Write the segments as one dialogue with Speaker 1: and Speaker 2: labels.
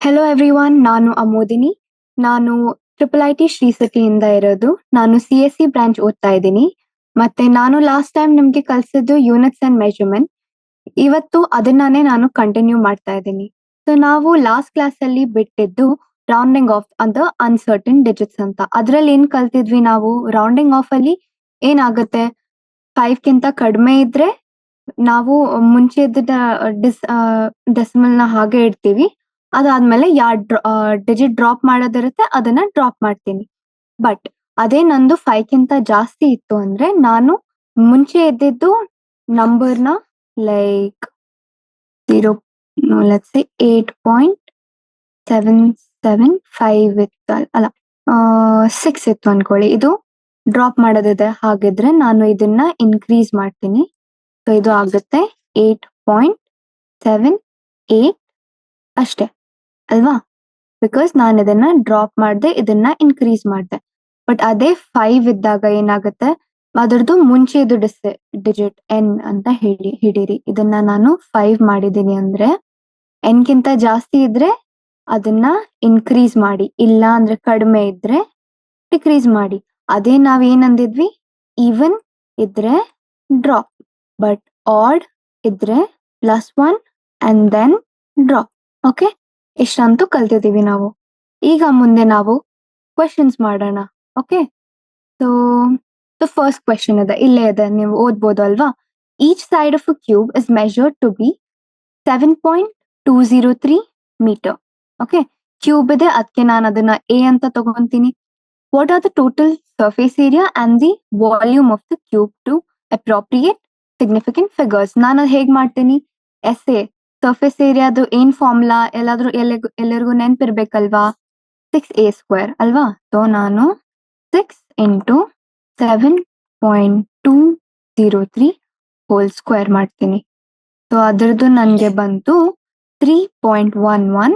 Speaker 1: Hello everyone, ನಾನು ಅಮೋದಿನಿ. ನಾನು triple I T ಶ್ರೀಸತಿಯಿಂದ ಇರೋದು. ನಾನು CSE ಬ್ರಾಂಚ್ ಓದ್ತಾ ಇದ್ದೀನಿ. ಮತ್ತೆ ನಾನು ಲಾಸ್ಟ್ ಟೈಮ್ ನಿಮ್ಗೆ ಕಲಿಸಿದ್ದು ಯೂನಿಟ್ಸ್ ಅಂಡ್ ಮೆಜರ್ಮೆಂಟ್. ಇವತ್ತು ಅದನ್ನೇ ನಾನು ಕಂಟಿನ್ಯೂ ಮಾಡ್ತಾ ಇದ್ದೀನಿ. ಸೊ ನಾವು ಲಾಸ್ಟ್ ಕ್ಲಾಸ್ ಅಲ್ಲಿ ಬಿಟ್ಟಿದ್ದು ರೌಂಡಿಂಗ್ ಆಫ್ ಅಂತ ಅನ್ಸರ್ಟನ್ ಡಿಜಿಟ್ಸ್ ಅಂತ. ಅದ್ರಲ್ಲಿ ಏನ್ ಕಲ್ತಿದ್ವಿ ನಾವು? ರೌಂಡಿಂಗ್ ಆಫ್ ಅಲ್ಲಿ ಏನಾಗುತ್ತೆ, 5 ಕಡಿಮೆ ಇದ್ರೆ ನಾವು ಮುಂಚೆ ಇದ್ದ ಡೆಸಿಮಲ್ ನ ಹಾಗೆ ಇಡ್ತೀವಿ. ಅದಾದ್ಮೇಲೆ ಡಿಜಿಟ್ ಡ್ರಾಪ್ ಮಾಡೋದಿರುತ್ತೆ, ಅದನ್ನ ಡ್ರಾಪ್ ಮಾಡ್ತೀನಿ. ಬಟ್ ಅದೇ ನಂದು 5 ಜಾಸ್ತಿ ಇತ್ತು ಅಂದ್ರೆ ನಾನು ಮುಂಚೆ ಇದ್ದಿದ್ದು ನಂಬರ್ನ ಲೈಕ್ 0 ಲೆಟ್ಸ್ ಸೇ 8.775 ಇತ್ತು, ಅಲ್ಲ 6 ಇತ್ತು ಅನ್ಕೊಳ್ಳಿ. ಇದು ಡ್ರಾಪ್ ಮಾಡೋದಿದೆ, ಹಾಗಿದ್ರೆ ನಾನು ಇದನ್ನ ಇನ್ಕ್ರೀಸ್ ಮಾಡ್ತೀನಿ. ಸೊ ಇದು ಆಗುತ್ತೆ 8.78 ಅಷ್ಟೇ ಅಲ್ವಾ? ಬಿಕಾಸ್ ನಾನು ಇದನ್ನ ಡ್ರಾಪ್ ಮಾಡಿದೆ, ಇದನ್ನ ಇನ್ಕ್ರೀಸ್ ಮಾಡಿದೆ. ಬಟ್ ಅದೇ 5 ಇದ್ದಾಗ ಏನಾಗುತ್ತೆ, ಅದರದ್ದು ಮುಂಚೆ ಇದು ಡಿಜಿಟ್ ಎನ್ ಅಂತ ಹಿಡೀರಿ. ಇದನ್ನ ನಾನು 5 ಮಾಡಿದ್ದೀನಿ ಅಂದ್ರೆ ಎನ್ಗಿಂತ ಜಾಸ್ತಿ ಇದ್ರೆ ಅದನ್ನ ಇನ್ಕ್ರೀಸ್ ಮಾಡಿ, ಇಲ್ಲ ಅಂದ್ರೆ ಕಡಿಮೆ ಇದ್ರೆ ಡಿಕ್ರೀಸ್ ಮಾಡಿ. ಅದೇ ನಾವೇನಂದಿದ್ವಿ, ಈವನ್ ಇದ್ರೆ ಡ್ರಾಪ್, ಬಟ್ ಆಡ್ ಇದ್ರೆ +1 ಅಂಡ್ ದೆನ್ ಡ್ರಾಪ್. ಓಕೆ, ಇಷ್ಟಂತೂ ಕಲ್ತಿದ್ದೀವಿ ನಾವು. ಈಗ ಮುಂದೆ ನಾವು ಕ್ವೆಶನ್ಸ್ ಮಾಡೋಣ. ಓಕೆ, ಸೊ ಫಸ್ಟ್ ಕ್ವೆಶನ್ ಇದೆ, ಇಲ್ಲೇ ಇದೆ, ನೀವು ಓದ್ಬೋದು ಅಲ್ವಾ? Each side of a cube is measured to be 7.203 metre. Okay, cube ಇದೆ, ಅದಕ್ಕೆ ನಾನು ಅದನ್ನ ಎ ಅಂತ ತಗೊಂತೀನಿ. What are the total surface area and the volume of the cube to appropriate significant figures? ನಾನು ಅದು ಹೇಗೆ ಮಾಡ್ತೀನಿ? ಎಸ್ ಸರ್ಫೇಸ್ ಏರಿಯಾದು ಏನ್ ಫಾರ್ಮುಲಾ ಎಲ್ಲರಿಗೂ ನೆನ್ಪಿರ್ಬೇಕಲ್ವಾ? 6a² ಅಲ್ವಾ? ಸೊ ನಾನು 6 ಇಂಟು 7.203 ಹೋಲ್ ಸ್ಕ್ವೇರ್ ಮಾಡ್ತೀನಿ. ಸೊ ಅದರದ್ದು ನನಗೆ ಬಂತು 3.11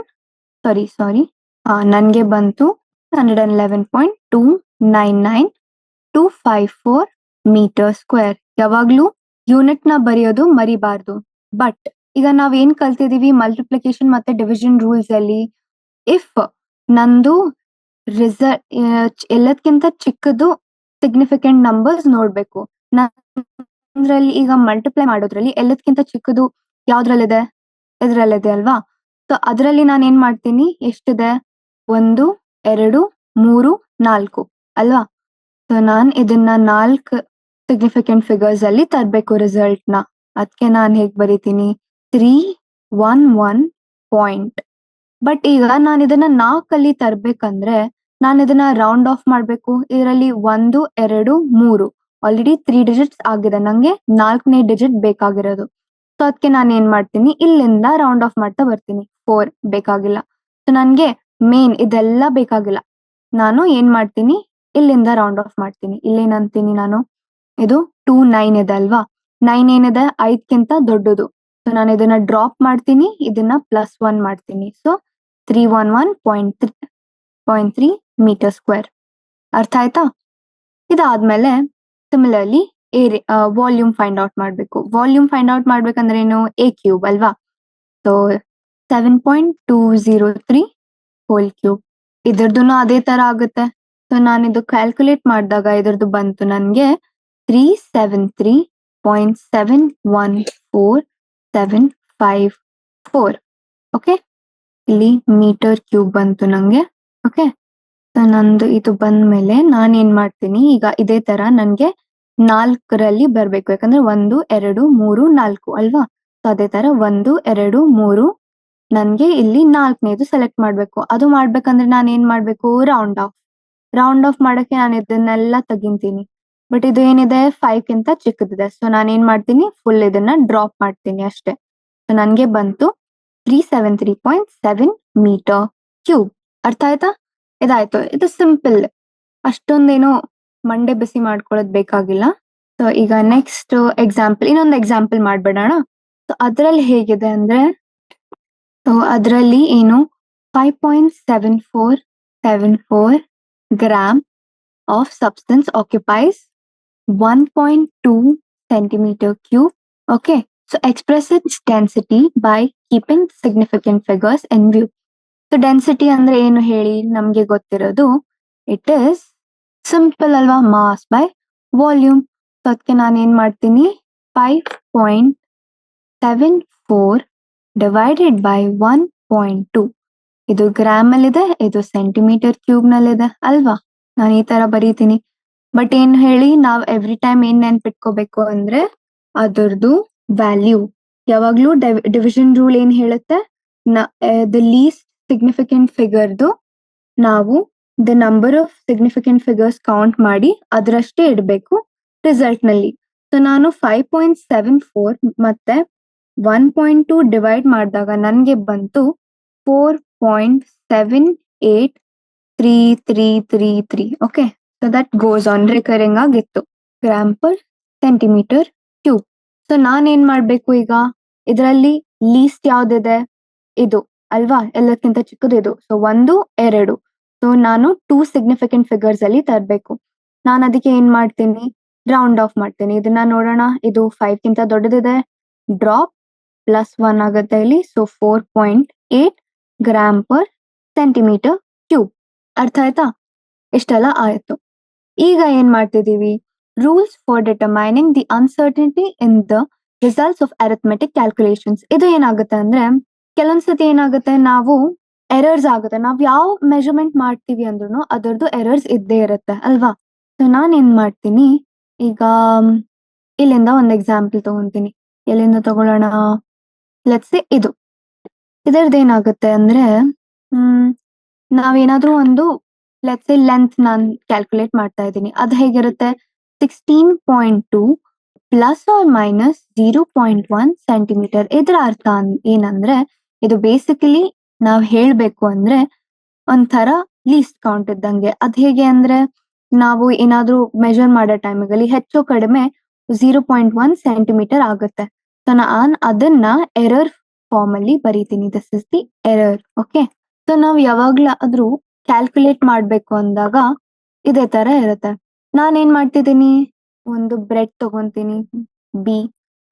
Speaker 1: ನನಗೆ ಬಂತು 111.299254 ಮೀಟರ್ ಸ್ಕ್ವೇರ್. ಯಾವಾಗ್ಲೂ ಯೂನಿಟ್ ನ ಬರೆಯೋದು ಮರಿಬಾರ್ದು. ಬಟ್ ಈಗ ನಾವ್ ಏನ್ ಕಲ್ತಿದೀವಿ ಮಲ್ಟಿಪ್ಲಿಕೇಶನ್ ಮತ್ತೆ ಡಿವಿಷನ್ ರೂಲ್ಸ್ ಅಲ್ಲಿ, ಇಫ್ ನಂದು ಎಲ್ಲದಕ್ಕಿಂತ ಚಿಕ್ಕದು ಸಿಗ್ನಿಫಿಕೆಂಟ್ ನಂಬರ್ಸ್ ನೋಡ್ಬೇಕು. ಅದ್ರಲ್ಲಿ ಈಗ ಮಲ್ಟಿಪ್ಲೈ ಮಾಡೋದ್ರಲ್ಲಿ ಎಲ್ಲದಕ್ಕಿಂತ ಚಿಕ್ಕದು ಯಾವ್ದ್ರಲ್ಲಿದೆ? ಇದ್ರಲ್ಲಿದೆ ಅಲ್ವಾ? ಸೊ ಅದ್ರಲ್ಲಿ ನಾನು ಏನ್ ಮಾಡ್ತೀನಿ, ಎಷ್ಟಿದೆ? 1, 2, 3, 4 ಅಲ್ವಾ? ಸೊ ನಾನ್ ಇದನ್ನ 4 ಸಿಗ್ನಿಫಿಕೆಂಟ್ ಫಿಗರ್ಸ್ ಅಲ್ಲಿ ತರ್ಬೇಕು ರಿಸಲ್ಟ್ ನ. ಅದಕ್ಕೆ ನಾನು ಹೇಗ್ ಬರೀತೀನಿ, 311 ಪಾಯಿಂಟ್. ಬಟ್ ಈಗ ನಾನು ಇದನ್ನ 4 ಅಲ್ಲಿ ತರ್ಬೇಕಂದ್ರೆ ನಾನು ಇದನ್ನ ರೌಂಡ್ ಆಫ್ ಮಾಡ್ಬೇಕು. ಇದರಲ್ಲಿ 1, 2, 3 ಆಲ್ರೆಡಿ 3 ಡಿಜಿಟ್ಸ್ ಆಗಿದೆ, ನಂಗೆ 4ನೇ ಡಿಜಿಟ್ ಬೇಕಾಗಿರೋದು. ಸೊ ಅದಕ್ಕೆ ನಾನು ಏನ್ ಮಾಡ್ತೀನಿ, ಇಲ್ಲಿಂದ ರೌಂಡ್ ಆಫ್ ಮಾಡ್ತಾ ಬರ್ತೀನಿ. 4 ಬೇಕಾಗಿಲ್ಲ. ಸೊ ನನ್ಗೆ ಮೇನ್ ಇದೆಲ್ಲ ಬೇಕಾಗಿಲ್ಲ. ನಾನು ಏನ್ ಮಾಡ್ತೀನಿ, ಇಲ್ಲಿಂದ ರೌಂಡ್ ಆಫ್ ಮಾಡ್ತೀನಿ. ಇಲ್ಲೇನಂತೀನಿ ನಾನು, ಇದು 9 ಇದೆ ಅಲ್ವಾ? 9 ಏನಿದೆ? 5 ದೊಡ್ಡದು. ಸೊ ನಾನು ಇದನ್ನ ಡ್ರಾಪ್ ಮಾಡ್ತೀನಿ, ಇದನ್ನ +1 ಮಾಡ್ತೀನಿ. So 311.3 meter square. ಅರ್ಥ ಆಯ್ತಾ? ಇದಾದ್ಮೇಲೆ ಸಿಮಿಲರ್ಲಿ ವಾಲ್ಯೂಮ್ ಫೈಂಡ್ ಔಟ್ ಮಾಡ್ಬೇಕು. ವಾಲ್ಯೂಮ್ ಫೈಂಡ್ ಔಟ್ ಮಾಡ್ಬೇಕಂದ್ರೆ ಏನು? a³ ಅಲ್ವಾ? So 7.203 whole cube. ಇದ್ರದ್ದು ಅದೇ ತರ ಆಗುತ್ತೆ. ಸೊ ನಾನಿದು ಕ್ಯಾಲ್ಕುಲೇಟ್ ಮಾಡಿದಾಗ ಇದ್ರದ್ದು ಬಂತು ನನಗೆ 373.71475. ಓಕೆ, ಇಲ್ಲಿ ಮೀಟರ್ ಕ್ಯೂಬ್ ಬಂತು ನಂಗೆ. ಓಕೆ, ಸೊ ನಂದು ಇದು ಬಂದ್ಮೇಲೆ ನಾನು ಏನ್ ಮಾಡ್ತೀನಿ, ಈಗ ಇದೇ ತರ ನನ್ಗೆ 4ರಲ್ಲಿ ಬರ್ಬೇಕು. ಯಾಕಂದ್ರೆ 1, 2, 3, 4 ಅಲ್ವಾ? ಸೊ ಅದೇ ತರ 1, 2, 3 ನನ್ಗೆ ಇಲ್ಲಿ 4ನೇದು ಸೆಲೆಕ್ಟ್ ಮಾಡ್ಬೇಕು. ಅದು ಮಾಡ್ಬೇಕಂದ್ರೆ ನಾನು ಏನ್ ಮಾಡ್ಬೇಕು? ರೌಂಡ್ ಆಫ್ ಮಾಡಕ್ಕೆ ನಾನು ಇದನ್ನೆಲ್ಲ ತೆಗಿತೀನಿ. ಬಟ್ ಇದು ಏನಿದೆ? 5 ಚಿಕ್ಕದಿದೆ. ಸೊ ನಾನು ಏನ್ ಮಾಡ್ತೀನಿ, ಫುಲ್ ಇದನ್ನ ಡ್ರಾಪ್ ಮಾಡ್ತೀನಿ ಅಷ್ಟೇ. ಸೊ ನನ್ಗೆ ಬಂತು 373.7 ಮೀಟರ್ ಕ್ಯೂಬ್. ಅರ್ಥ ಆಯ್ತಾ? ಇದಾಯ್ತು. ಇದು ಸಿಂಪಲ್, ಅಷ್ಟೊಂದೇನು ಮಂಡೆ ಬಿಸಿ ಮಾಡ್ಕೊಳ್ಳೋದು ಬೇಕಾಗಿಲ್ಲ. ಸೊ ಈಗ ನೆಕ್ಸ್ಟ್ ಎಕ್ಸಾಂಪಲ್, ಇನ್ನೊಂದು ಎಕ್ಸಾಂಪಲ್ ಮಾಡ್ಬಿಡೋಣ. ಸೊ ಅದ್ರಲ್ಲಿ ಹೇಗಿದೆ ಅಂದ್ರೆ, ಸೊ ಅದರಲ್ಲಿ ಏನು 5.7474 gram of substance occupies 1.2 centimeter cube. Okay, so express its density by keeping significant figures in view. So density ಅಂದ್ರೆ ಏನು ಹೇಳಿ ನಮ್ಗೆ ಗೊತ್ತಿರೋದು, ಇಟ್ ಇಸ್ ಸಿಂಪಲ್ ಅಲ್ವಾ, ಮಾಸ್ ಬೈ ವಾಲ್ಯೂಮ್. ಸೊ ಅದಕ್ಕೆ ನಾನು ಏನ್ ಮಾಡ್ತೀನಿ, 5.74 ಡಿವೈಡೆಡ್ ಬೈ 1.2. ಇದು ಗ್ರಾಮ್ ಅಲ್ಲಿದೆ, ಇದು ಸೆಂಟಿಮೀಟರ್ ಕ್ಯೂಬ್ ನಲ್ಲಿದೆ ಅಲ್ವಾ. ನಾನು ಈ ತರ ಬರೀತೀನಿ. ಬಟ್ ಏನ್ ಹೇಳಿ, ನಾವ್ ಎವ್ರಿ ಟೈಮ್ ಏನ್ ನೆನ್ಪಿಟ್ಕೋಬೇಕು ಅಂದ್ರೆ ಅದರದ್ದು ವ್ಯಾಲ್ಯೂ. ಯಾವಾಗ್ಲೂ ಡಿವಿಷನ್ ರೂಲ್ ಏನ್ ಹೇಳುತ್ತೆ, ದ ಲೀಸ್ಟ್ ಸಿಗ್ನಿಫಿಕೆಂಟ್ ಫಿಗರ್ದು ನಾವು the number of significant figures count ಮಾಡಿ ಅದರಷ್ಟೇ ಇಡಬೇಕು ರಿಸಲ್ಟ್ ನಲ್ಲಿ. ಸೊ ನಾನು 5.74 ಮತ್ತೆ 1.2 ಡಿವೈಡ್ ಮಾಡಿದಾಗ ನನ್ಗೆ ಬಂತು 4.783333. Okay, so that goes on recurring ಆಗಿತ್ತು gram per centimetre cube. So ನಾನೇನ್ ಮಾಡ್ಬೇಕು ಈಗ, ಇದರಲ್ಲಿ ಲೀಸ್ಟ್ ಯಾವ್ದಿದೆ, ಇದು ಅಲ್ವಾ, ಎಲ್ಲಕ್ಕಿಂತ ಚಿಕ್ಕದು ಇದು. ಸೊ 1, 2. ಸೊ ನಾನು 2 ಸಿಗ್ನಿಫಿಕೆಂಟ್ ಫಿಗರ್ಸ್ ಅಲ್ಲಿ ತರಬೇಕು. ನಾನು ಅದಕ್ಕೆ ಏನ್ ಮಾಡ್ತೀನಿ, ರೌಂಡ್ ಆಫ್ ಮಾಡ್ತೀನಿ. ಇದನ್ನ ನೋಡೋಣ, ಇದು 5 ಗಿಂತ ದೊಡ್ಡದಿದೆ, ಡ್ರಾಪ್ +1 ಆಗುತ್ತೆ ಇಲ್ಲಿ. So 4.8 gram per centimetre cube. ಅರ್ಥ ಆಯ್ತಾ? ಇಷ್ಟೆಲ್ಲ ಆಯ್ತು. ಈಗ ಏನ್ ಮಾಡ್ತಿದೀವಿ, rules for determining the uncertainty in the results of arithmetic calculations. ಇದು ಏನಾಗುತ್ತೆ ಅಂದ್ರೆ, ಕೆಲವೊಂದ್ಸತಿ ಏನಾಗುತ್ತೆ, ನಾವು ಎರರ್ಸ್ ಆಗುತ್ತೆ. ನಾವ್ ಯಾವ ಮೆಜರ್ಮೆಂಟ್ ಮಾಡ್ತೀವಿ ಅಂದ್ರೂ ಅದರದ್ದು ಎರರ್ಸ್ ಇದ್ದೇ ಇರುತ್ತೆ ಅಲ್ವಾ. ಸೊ ನಾನ್ ಏನ್ ಮಾಡ್ತೀನಿ, ಈಗ ಇಲ್ಲಿಂದ ಒಂದು ಎಕ್ಸಾಂಪಲ್ ತಗೊಂತೀನಿ. ಎಲ್ಲಿಂದ ತಗೊಳ್ಳೋಣ, ಲೆಟ್ಸ್ ಸೇ ಇದರದ್ದು ಏನಾಗುತ್ತೆ ಅಂದ್ರೆ, ನಾವೇನಾದ್ರೂ ಒಂದು ಲೆಟ್ಸ್ ಸೇ ಲೆಂತ್ ನಾನು ಕ್ಯಾಲ್ಕುಲೇಟ್ ಮಾಡ್ತಾ ಇದ್ದೀನಿ. ಅದು ಹೇಗಿರುತ್ತೆ, 16.2 ±0.1 ಸೆಂಟಿಮೀಟರ್. ಇದರ ಅರ್ಥ ಏನಂದ್ರೆ, ಇದು ಬೇಸಿಕಲಿ ನಾವ್ ಹೇಳ್ಬೇಕು ಅಂದ್ರೆ ಒಂಥರ ಲೀಸ್ಟ್ ಕೌಂಟ್ ಇದ್ದಂಗೆ. ಅದ್ ಹೇಗೆ ಅಂದ್ರೆ, ನಾವು ಏನಾದ್ರೂ ಮೆಜರ್ ಮಾಡೋ ಟೈಮಲ್ಲಿ ಹೆಚ್ಚು ಕಡಿಮೆ 0.1 ಸೆಂಟಿಮೀಟರ್ ಆಗುತ್ತೆ. ಸೊ ನಾನ್ ಅದನ್ನ ಎರರ್ ಫಾರ್ಮ್ ಅಲ್ಲಿ ಬರೀತೀನಿ. This is the error. Okay, so ನಾವ್ ಯಾವಾಗ್ಲಾದ್ರೂ ಕ್ಯಾಲ್ಕುಲೇಟ್ ಮಾಡ್ಬೇಕು ಅಂದಾಗ ಇದೇ ತರ ಇರುತ್ತೆ. ನಾನೇನ್ ಮಾಡ್ತಿದ್ದೀನಿ, ಒಂದು ಬ್ರೆಡ್ ತಗೊಂತೀನಿ ಬಿ.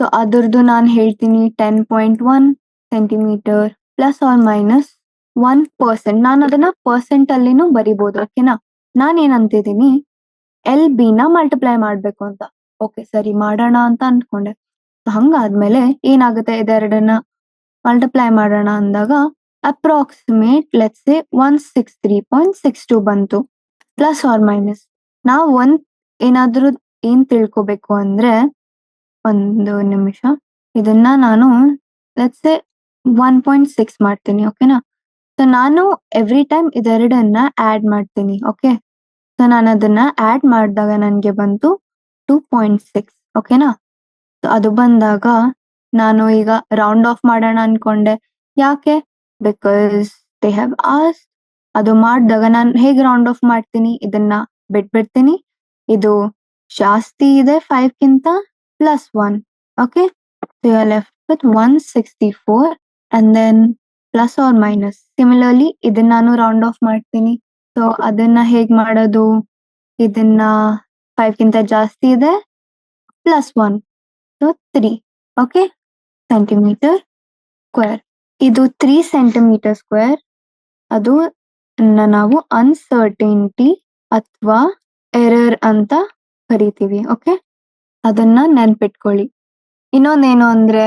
Speaker 1: ಸೊ ಅದ್ರದ್ದು ನಾನು ಹೇಳ್ತೀನಿ 10.1 ಸೆಂಟಿಮೀಟರ್ ±1%. ನಾನು ಅದನ್ನ ಪರ್ಸೆಂಟ್ ಅಲ್ಲಿನೂ ಬರಿಬಹುದು. ಓಕೆನಾ, ನಾನೇನ್ ಅಂತಿದ್ದೀನಿ, LB ನ ಮಲ್ಟಿಪ್ಲೈ ಮಾಡ್ಬೇಕು ಅಂತ. ಓಕೆ ಸರಿ, ಮಾಡೋಣ ಅಂತ ಅನ್ಕೊಂಡೆ. ಹಂಗಾದ್ಮೇಲೆ ಏನಾಗುತ್ತೆ, ಇದೆರಡನ್ನ ಮಲ್ಟಿಪ್ಲೈ ಮಾಡೋಣ ಅಂದಾಗ ಅಪ್ರಾಕ್ಸಿಮೇಟ್ ಲೆಟ್ಸ್ ಸೇ 163.62 ಬಂತು, ±. ನಾವು ಏನಾದ್ರೂ ಏನ್ ತಿಳ್ಕೊಬೇಕು ಅಂದ್ರೆ, ಒಂದು ನಿಮಿಷ, ಇದನ್ನ ನಾನು ಲೆಟ್ಸ್ ಸೇ 1.6 ಮಾಡ್ತೀನಿ. ಓಕೆನಾ, ಸೊ ನಾನು ಎವ್ರಿ ಟೈಮ್ ಇದೆರಡನ್ನ ಆಡ್ ಮಾಡ್ತೀನಿ. ಓಕೆ, ಸೊ ನಾನು ಅದನ್ನ ಆಡ್ ಮಾಡಿದಾಗ ನನಗೆ ಬಂತು 2.6. ಓಕೆನಾ, ಸೊ ಅದು ಬಂದಾಗ ನಾನು ಈಗ ರೌಂಡ್ ಆಫ್ ಮಾಡೋಣ ಅನ್ಕೊಂಡೆ. ಯಾಕೆ, ಬಿಕಾಸ್ ದೇ ಹ್ಯಾವ್ ಆಸ್ಕ್ಡ್. ಅದು ಮಾಡಿದಾಗ ನಾನು ಹೇಗೆ ರೌಂಡ್ ಆಫ್ ಮಾಡ್ತೀನಿ, ಇದನ್ನ ಬಿಟ್ಬಿಡ್ತೀನಿ. ಇದು ಜಾಸ್ತಿ ಇದೆ 5ಗಿಂತ, +1. Okay, so you are left with 164 and then ±. Similarly ಇದನ್ನ ನಾನು ರೌಂಡ್ ಆಫ್ ಮಾಡ್ತೀನಿ. ಸೊ ಅದನ್ನ ಹೇಗ್ ಮಾಡೋದು, ಇದನ್ನ 5ಗಿಂತ ಜಾಸ್ತಿ ಇದೆ, +1. ಸೊ 3. Okay, centimetre square. ಇದು 3 ಸೆಂಟಿಮೀಟರ್ ಸ್ಕ್ವೇರ್. ಅದು ನಾವು ಅನ್ಸರ್ಟೈನಿಟಿ ಅಥವಾ ಎರರ್ ಅಂತ ಕರಿತೀವಿ. ಓಕೆ, ಅದನ್ನ ನೆನ್ಪಿಟ್ಕೊಳ್ಳಿ. ಇನ್ನೊಂದೇನು ಅಂದ್ರೆ,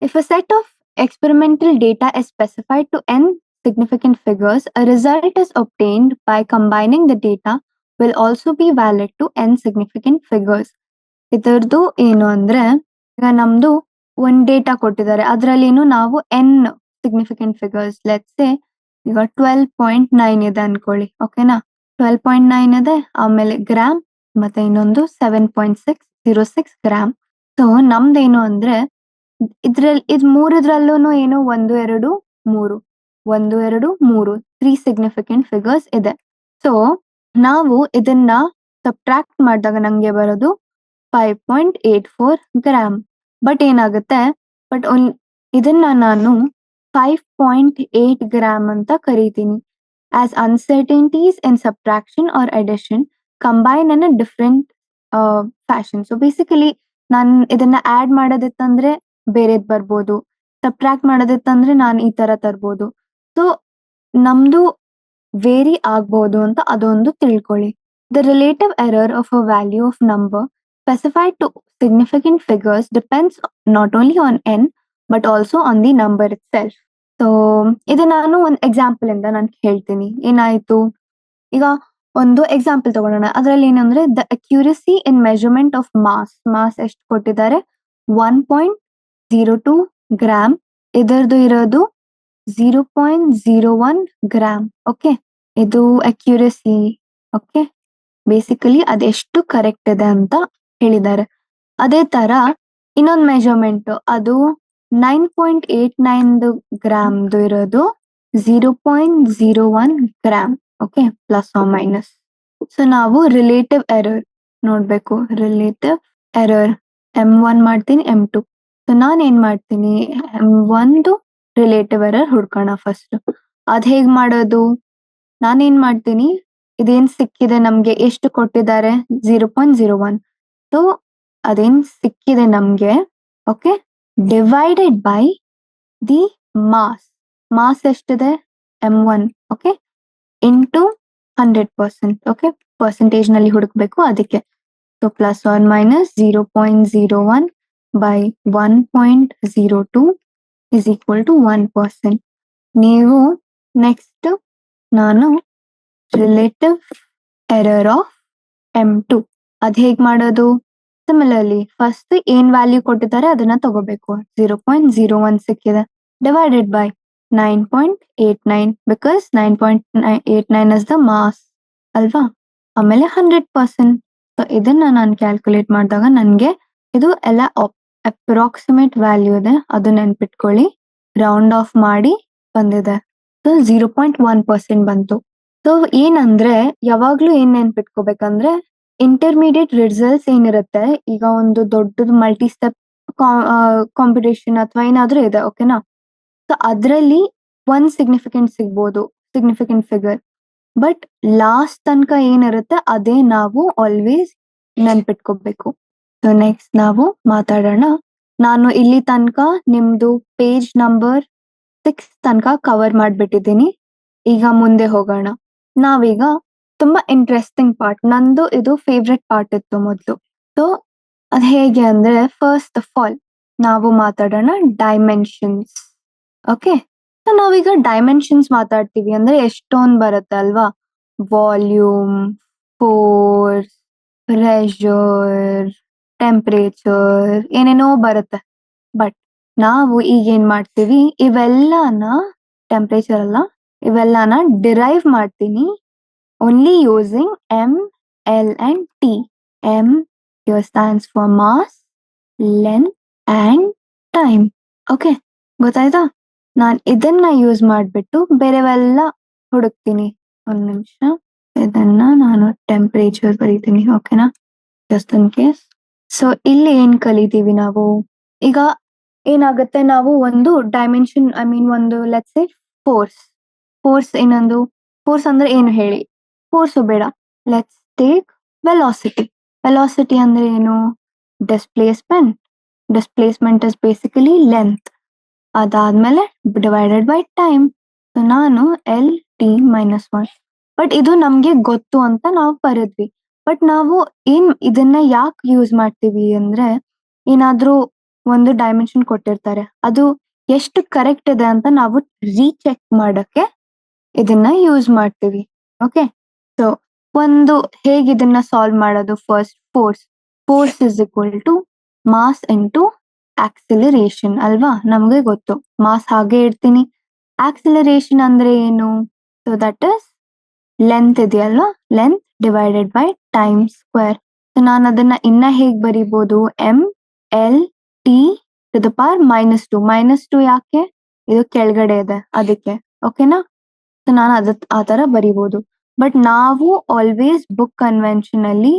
Speaker 1: if a set of experimental data is specified to n significant figures, a result is obtained by combining the data will also be valid to n significant figures. ಇದರದ್ದು ಏನು ಅಂದ್ರೆ, ಈಗ ನಮ್ದು ಒಂದ್ ಡೇಟಾ ಕೊಟ್ಟಿದ್ದಾರೆ, ಅದರಲ್ಲಿನೂ ನಾವು n significant figures, let's say ಈಗ 12.9 ಇದೆ ಅನ್ಕೊಳ್ಳಿ. ಓಕೆನಾ, 12.9 ಇದೆ, ಆಮೇಲೆ ಗ್ರಾಮ್, ಮತ್ತೆ ಇನ್ನೊಂದು 7.606 ಗ್ರಾಮ್. ಸೊ ನಮ್ದೇನು ಅಂದ್ರೆ, ಇದು ಮೂರದ್ರಲ್ಲೂ ಏನು 1, 2, 3 1, 2, 3 3 ಸಿಗ್ನಿಫಿಕೆಂಟ್ ಫಿಗರ್ಸ್ ಇದೆ. ಸೊ ನಾವು ಇದನ್ನ ಸಬ್ಟ್ರಾಕ್ಟ್ ಮಾಡಿದಾಗ ನಂಗೆ ಬರೋದು 5.84 ಗ್ರಾಮ್. ಬಟ್ ಏನಾಗುತ್ತೆ, ಇದನ್ನ ನಾನು 5.8 ಗ್ರಾಮ್ ಅಂತ ಕರಿತೀನಿ. As uncertainties in subtraction or addition combine in a different fashion. So basically ನಾನು ಇದನ್ನ ಆಡ್ ಮಾಡೋದಿತ್ತಂದ್ರೆ ಬೇರೆದ್ ಬರ್ಬೋದು, ಸಬ್ಟ್ರಾಕ್ಟ್ ಮಾಡೋದಿತ್ತಂದ್ರೆ ನಾನು ಈ ತರ ತರ್ಬೋದು. ಸೊ ನಮ್ದು ವೇರಿ ಆಗ್ಬೋದು ಅಂತ ಅದೊಂದು ತಿಳ್ಕೊಳ್ಳಿ. The relative error of a value of number specified to significant figures depends not only on n but also on the number itself. So ಇದು ನಾನು ಒಂದು ಎಕ್ಸಾಂಪಲ್ ಇಂದ ನಾನು ಹೇಳ್ತೀನಿ. ಏನಾಯ್ತು, ಈಗ ಒಂದು ಎಕ್ಸಾಂಪಲ್ ತಗೊಳ್ಳೋಣ. ಅದರಲ್ಲಿ ಏನಂದ್ರೆ the accuracy in measurement of mass ಎಷ್ಟು ಕೊಟ್ಟಿದ್ದಾರೆ, 1.02 ಗ್ರಾಮ್. ಇದರದು ಇರೋದು 0.01 ಗ್ರಾಮ್. ಓಕೆ, ಇದು ಅಕ್ಯುರಸಿ. ಓಕೆ, ಬೇಸಿಕಲಿ ಅದೆಷ್ಟು ಕರೆಕ್ಟ್ ಇದೆ ಅಂತ ಹೇಳಿದ್ದಾರೆ. ಅದೇ ತರ ಇನ್ನೊಂದು ಮೆಜರ್ಮೆಂಟ್, ಅದು 9.89 ಗ್ರಾಮ್ದು ಇರೋದು 0.01 gram. Okay, plus or minus. So ನಾವು ರಿಲೇಟಿವ್ ಎರರ್ ನೋಡ್ಬೇಕು. ರಿಲೇಟಿವ್ ಎರರ್ M1 ಮಾಡ್ತೀನಿ, M2. ಸೊ ನಾನು ಏನ್ ಮಾಡ್ತೀನಿ, M1 ರಿಲೇಟಿವ್ ಎರರ್ ಹುಡ್ಕೋಣ ಫಸ್ಟ್. ಅದ್ ಹೇಗ್ ಮಾಡೋದು, ನಾನೇನ್ ಮಾಡ್ತೀನಿ, ಇದೇನ್ ಸಿಕ್ಕಿದೆ ನಮ್ಗೆ, ಎಷ್ಟು ಕೊಟ್ಟಿದ್ದಾರೆ, 0.01. ಸೊ ಅದೇನ್ ಸಿಕ್ಕಿದೆ ನಮ್ಗೆ, okay, divided by the mass ಎಷ್ಟಿದೆ, M1. Okay, into 100%. Okay, percentage ನಲ್ಲಿ ಹುಡುಕ್ಬೇಕು ಅದಕ್ಕೆ. So plus or minus 0.01 by 1.02 is equal to 1%. ನೀವು ನೆಕ್ಸ್ಟ್ ನಾನು ರಿಲೇಟಿವ್ ಎರರ್ ಆಫ್ M2 ಅದ್ ಹೇಗ್ ಮಾಡೋದು, ಸಿಮಿಲರ್ಲಿ ಫಸ್ಟ್ ಏನ್ ವ್ಯಾಲ್ಯೂ ಕೊಟ್ಟಿದ್ದಾರೆ ಅದನ್ನ ತಗೋಬೇಕು. 0.01 ಸಿಕ್ಕಿದೆ, divided by 9.89 because 9.89 is the mass ಅಲ್ವಾ. ಆಮೇಲೆ 100%. ಸೊ ಇದನ್ನ ನಾನು ಕ್ಯಾಲ್ಕುಲೇಟ್ ಮಾಡಿದಾಗ ನನಗೆ ಇದು ಎಲ್ಲ ಅಪ್ರಾಕ್ಸಿಮೇಟ್ ವ್ಯಾಲ್ಯೂ ಇದೆ, ಅದು ನೆನ್ಪಿಟ್ಕೊಳ್ಳಿ. ರೌಂಡ್ ಆಫ್ ಮಾಡಿ ಬಂದಿದೆ. ಸೊ 0.1% ಬಂತು. ಸೊ ಏನಂದ್ರೆ ಯಾವಾಗ್ಲೂ ಏನ್ ನೆನ್ಪಿಟ್ಕೋಬೇಕಂದ್ರೆ ಇಂಟರ್ಮೀಡಿಯೇಟ್ ರಿಸಲ್ಟ್ಸ್ ಏನಿರುತ್ತೆ, ಈಗ ಒಂದು ದೊಡ್ಡದು ಮಲ್ಟಿ ಸ್ಟೆಪ್ ಕಾಂಪಿಟೇಷನ್ ಅಥವಾ ಏನಾದ್ರೂ ಇದೆ, ಓಕೆನಾ. ಸೊ ಅದ್ರಲ್ಲಿ ಒಂದ್ ಸಿಗ್ನಿಫಿಕೆಂಟ್ ಫಿಗರ್, ಬಟ್ ಲಾಸ್ಟ್ ತನಕ ಏನಿರುತ್ತೆ ಅದೇ ನಾವು ಆಲ್ವೇಸ್ ನೆನ್ಪಿಟ್ಕೋಬೇಕು. ಸೊ ನೆಕ್ಸ್ಟ್ ನಾವು ಮಾತಾಡೋಣ. ನಾನು ಇಲ್ಲಿ ತನಕ ನಿಮ್ದು ಪೇಜ್ ನಂಬರ್ 6 ತನಕ ಕವರ್ ಮಾಡ್ಬಿಟ್ಟಿದ್ದೀನಿ. ಈಗ ಮುಂದೆ ಹೋಗೋಣ. ನಾವೀಗ ತುಂಬಾ ಇಂಟ್ರೆಸ್ಟಿಂಗ್ ಪಾರ್ಟ್, ನಂದು ಇದು ಫೇವ್ರೆಟ್ ಪಾರ್ಟ್ ಇತ್ತು ಮೊದಲು. ಸೊ ಅದ್ ಹೇಗೆ ಅಂದ್ರೆ, ಫಸ್ಟ್ ಆಫ್ ಆಲ್ ನಾವು ಮಾತಾಡೋಣ ಡೈಮೆನ್ಷನ್ಸ್. ಓಕೆ, ಸೊ ನಾವೀಗ ಡೈಮೆನ್ಷನ್ಸ್ ಮಾತಾಡ್ತೀವಿ ಅಂದ್ರೆ ಎಷ್ಟೊಂದು ಬರುತ್ತೆ ಅಲ್ವಾ, ವಾಲ್ಯೂಮ್, ಫೋರ್ಸ್, ಪ್ರೆಷರ್, ಟೆಂಪರೇಚರ್, ಏನೇನೋ ಬರುತ್ತೆ. ಬಟ್ ನಾವು ಈಗ ಏನ್ ಮಾಡ್ತೀವಿ, ಇವೆಲ್ಲನ ಟೆಂಪರೇಚರ್ ಅಲ್ಲ, ಇವೆಲ್ಲನ ಡಿರೈವ್ ಮಾಡ್ತೀನಿ only using M, L and T. M here stands for mass, length and time. Okay, ಗೊತ್ತಾಯ್ತಾ. ನಾನು ಇದನ್ನ ಯೂಸ್ ಮಾಡ್ಬಿಟ್ಟು ಬೇರೆವೆಲ್ಲ ಹುಡುಕ್ತೀನಿ. ಒಂದ್ ನಿಮಿಷ, ಇದನ್ನ ನಾನು ಟೆಂಪರೇಚರ್ ಬರೀತೀನಿ, ಓಕೆನಾ, ಜಸ್ಟ್ ಇನ್ ಕೇಸ್. ಸೊ ಇಲ್ಲಿ ಏನ್ ಕಲಿತೀವಿ ನಾವು, ಈಗ ಏನಾಗುತ್ತೆ, ನಾವು ಒಂದು ಡೈಮೆನ್ಷನ್, ಐ ಮೀನ್ ಒಂದು ಲೆಟ್ಸ್ ಸೇ ಫೋರ್ಸ್ ಇನ್ನೊಂದು ಫೋರ್ಸ್ ಅಂದ್ರೆ ಏನು ಹೇಳಿ, ಫೋರ್ಸ್ ಬೇಡ, ಲೆಟ್ಸ್ ಟೇಕ್ ವೆಲಾಸಿಟಿ ಅಂದ್ರೆ ಏನು, ಡಿಸ್ಪ್ಲೇಸ್ಮೆಂಟ್ ಇಸ್ ಬೇಸಿಕಲಿ ಲೆಂತ್. ಅದಾದ್ಮೇಲೆ ಡಿವೈಡೆಡ್ ಬೈ ಟೈಮ್. ನಾನು L_T-1. ಬಟ್ ಇದು ನಮ್ಗೆ ಗೊತ್ತು ಅಂತ ನಾವು ಬರೆದ್ವಿ. ಬಟ್ ನಾವು ಇದನ್ನ ಯಾಕೆ ಯೂಸ್ ಮಾಡ್ತೀವಿ ಅಂದ್ರೆ, ಏನಾದ್ರೂ ಒಂದು ಡೈಮೆನ್ಷನ್ ಕೊಟ್ಟಿರ್ತಾರೆ, ಅದು ಎಷ್ಟು ಕರೆಕ್ಟ್ ಇದೆ ಅಂತ ನಾವು ರೀಚೆಕ್ ಮಾಡಕ್ಕೆ ಇದನ್ನ ಯೂಸ್ ಮಾಡ್ತೀವಿ. ಓಕೆ, ಸೊ ಒಂದು ಹೇಗೆ ಇದನ್ನ ಸಾಲ್ವ್ ಮಾಡೋದು, first force is equal to mass into acceleration ಅಲ್ವಾ, ನಮ್ಗೆ ಗೊತ್ತು. ಮಾಸ್ ಹಾಗೆ ಇಡ್ತೀನಿ, ಆಕ್ಸಿಲರೇಷನ್ ಅಂದ್ರೆ ಏನು, ಸೊ ದಟ್ ಇಸ್ ಲೆಂತ್ ಇದೆಯಲ್ವಾ, length divided by time square. ನಾನು ಅದನ್ನ ಇನ್ನ ಹೇಗ್ ಬರಿಬಹುದು, M_L_T⁻². ಯಾಕೆ, ಇದು ಕೆಳಗಡೆ ಇದೆ ಅದಕ್ಕೆ, ಓಕೆನಾ. ಸೊ ನಾನು ಆ ತರ ಬರಿಬಹುದು. ಬಟ್ ನಾವು ಆಲ್ವೇಸ್ ಬುಕ್ ಕನ್ವೆನ್ಷನ್ ಅಲ್ಲಿ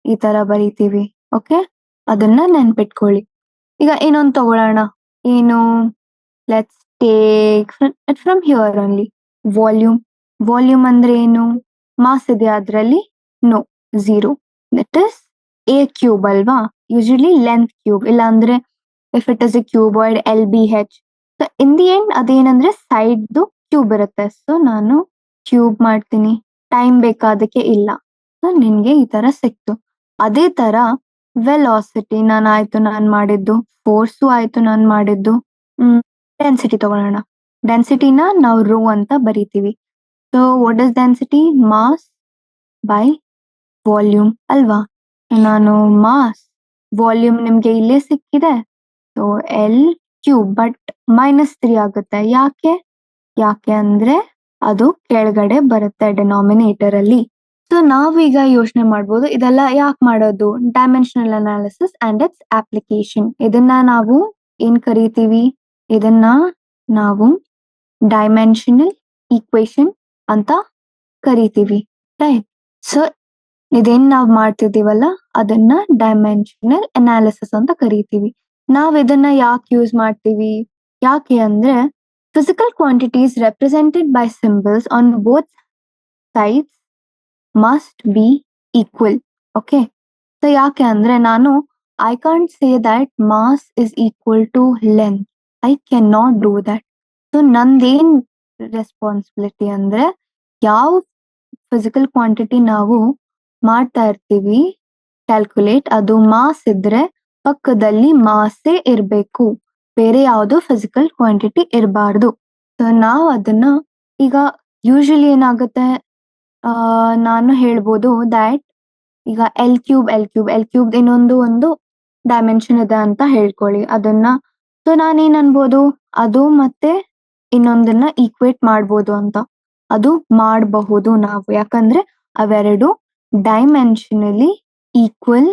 Speaker 1: ಈ ತರ ಬರಿತೀವಿ. ಓಕೆ, ಅದನ್ನ ನೆನ್ಪಿಟ್ಕೊಳ್ಳಿ. ಈಗ ಇನ್ನೊಂದು ತಗೊಳ್ಳೋಣ, ಏನು, let's take from here only volume ಅಂದ್ರೆ ಏನು, ಮಾಸ್ ಇದೆ ಅದ್ರಲ್ಲಿ, ನೋ, 0. ದಟ್ ಇಸ್ A³ ಅಲ್ವಾ, ಯೂಶಲಿ ಲೆಂತ್ ಕ್ಯೂಬ್, ಇಲ್ಲ ಅಂದ್ರೆ if it is a cuboid LBH. So in the end ಅದೇನಂದ್ರೆ ಸೈಡ್ದು ಕ್ಯೂಬ್ ಇರುತ್ತೆ. ಸೊ ನಾನು ಕ್ಯೂಬ್ ಮಾಡ್ತೀನಿ. ಟೈಮ್ ಬೇಕಾದಕ್ಕೆ ಇಲ್ಲ. ಸೊ ನಿನ್ಗೆ ಈ ತರ ಸಿಕ್ತು. ಅದೇ ತರ ವೆಲಾಸಿಟಿ ನಾನ್ ಮಾಡಿದ್ದು, ಫೋರ್ಸು ಆಯ್ತು ನಾನ್ ಮಾಡಿದ್ದು. ಡೆನ್ಸಿಟಿ ತಗೊಳ್ಳೋಣ. ಡೆನ್ಸಿಟಿನ ನಾವು ರೋ ಅಂತ ಬರಿತೀವಿ. So what is density? Mass by volume ಅಲ್ವಾ? ನಾನು ಮಾಸ್ ವಾಲ್ಯೂಮ್ ನಿಮ್ಗೆ ಇಲ್ಲೇ ಸಿಕ್ಕಿದೆ. ಸೊ ಎಲ್ ಕ್ಯೂಬ್ ಬಟ್ -3 ಆಗುತ್ತೆ. ಯಾಕೆ ಅಂದ್ರೆ ಅದು ಕೆಳಗಡೆ ಬರುತ್ತೆ ಡಿನಾಮಿನೇಟರ್ ಅಲ್ಲಿ. ಸೊ ನಾವೀಗ ಯೋಚನೆ ಮಾಡ್ಬೋದು ಇದೆಲ್ಲ ಯಾಕೆ ಮಾಡೋದು? Dimensional analysis and it's application. ಇದನ್ನ ನಾವು ಏನ್ ಕರಿತೀವಿ? ಇದನ್ನ ನಾವು ಡೈಮೆನ್ಷನಲ್ ಈಕ್ವೇಶನ್ ಅಂತ ಕರಿತೀವಿ. ರೈಟ್? ಸೊ ಇದೇನ್ ನಾವ್ ಮಾಡ್ತಿದೀವಲ್ಲ ಅದನ್ನ ಡೈಮೆನ್ಷನಲ್ ಅನಾಲಿಸಿಸ್ ಅಂತ ಕರಿತೀವಿ. ನಾವ್ ಇದನ್ನ ಯಾಕೆ ಯೂಸ್ ಮಾಡ್ತೀವಿ? ಯಾಕೆ ಅಂದ್ರೆ physical quantities represented by symbols on both sides must be equal. Okay? So ಯಾಕೆ ಅಂದ್ರೆ I can't say that mass is equal to length. I cannot do that. So ನಂದೇನ್ ರೆಸ್ಪಾನ್ಸಿಬಿಲಿಟಿ ಅಂದ್ರೆ ಯಾವ ಫಿಸಿಕಲ್ ಕ್ವಾಂಟಿಟಿ ನಾವು ಮಾಡ್ತಾ ಇರ್ತೀವಿ ಕ್ಯಾಲ್ಕುಲೇಟ್, ಅದು mass ಇದ್ರೆ ಪಕ್ಕದಲ್ಲಿ ಮಾಸೇ ಇರ್ಬೇಕು, ಬೇರೆ ಯಾವ್ದು ಫಿಸಿಕಲ್ ಕ್ವಾಂಟಿಟಿ ಇರಬಾರ್ದು. ಸೊ ನಾವು ಅದನ್ನ ಈಗ ಯೂಶಲಿ ಏನಾಗುತ್ತೆ, ನಾನು ಹೇಳ್ಬೋದು ದ್ಯಾಟ್ ಈಗ ಎಲ್ ಕ್ಯೂಬ್ ಇನ್ನೊಂದು ಒಂದು ಡೈಮೆನ್ಷನ್ ಇದೆ ಅಂತ ಹೇಳ್ಕೊಳ್ಳಿ. ಅದನ್ನ ಸೊ ನಾನೇನ್ ಅನ್ಬೋದು, ಅದು ಮತ್ತೆ ಇನ್ನೊಂದನ್ನ ಈಕ್ವೇಟ್ ಮಾಡ್ಬೋದು ಅಂತ. ಅದು ಮಾಡಬಹುದು ನಾವು, ಯಾಕಂದ್ರೆ ಅವೆರಡು ಡೈಮೆನ್ಷನಲಿ ಈಕ್ವಲ್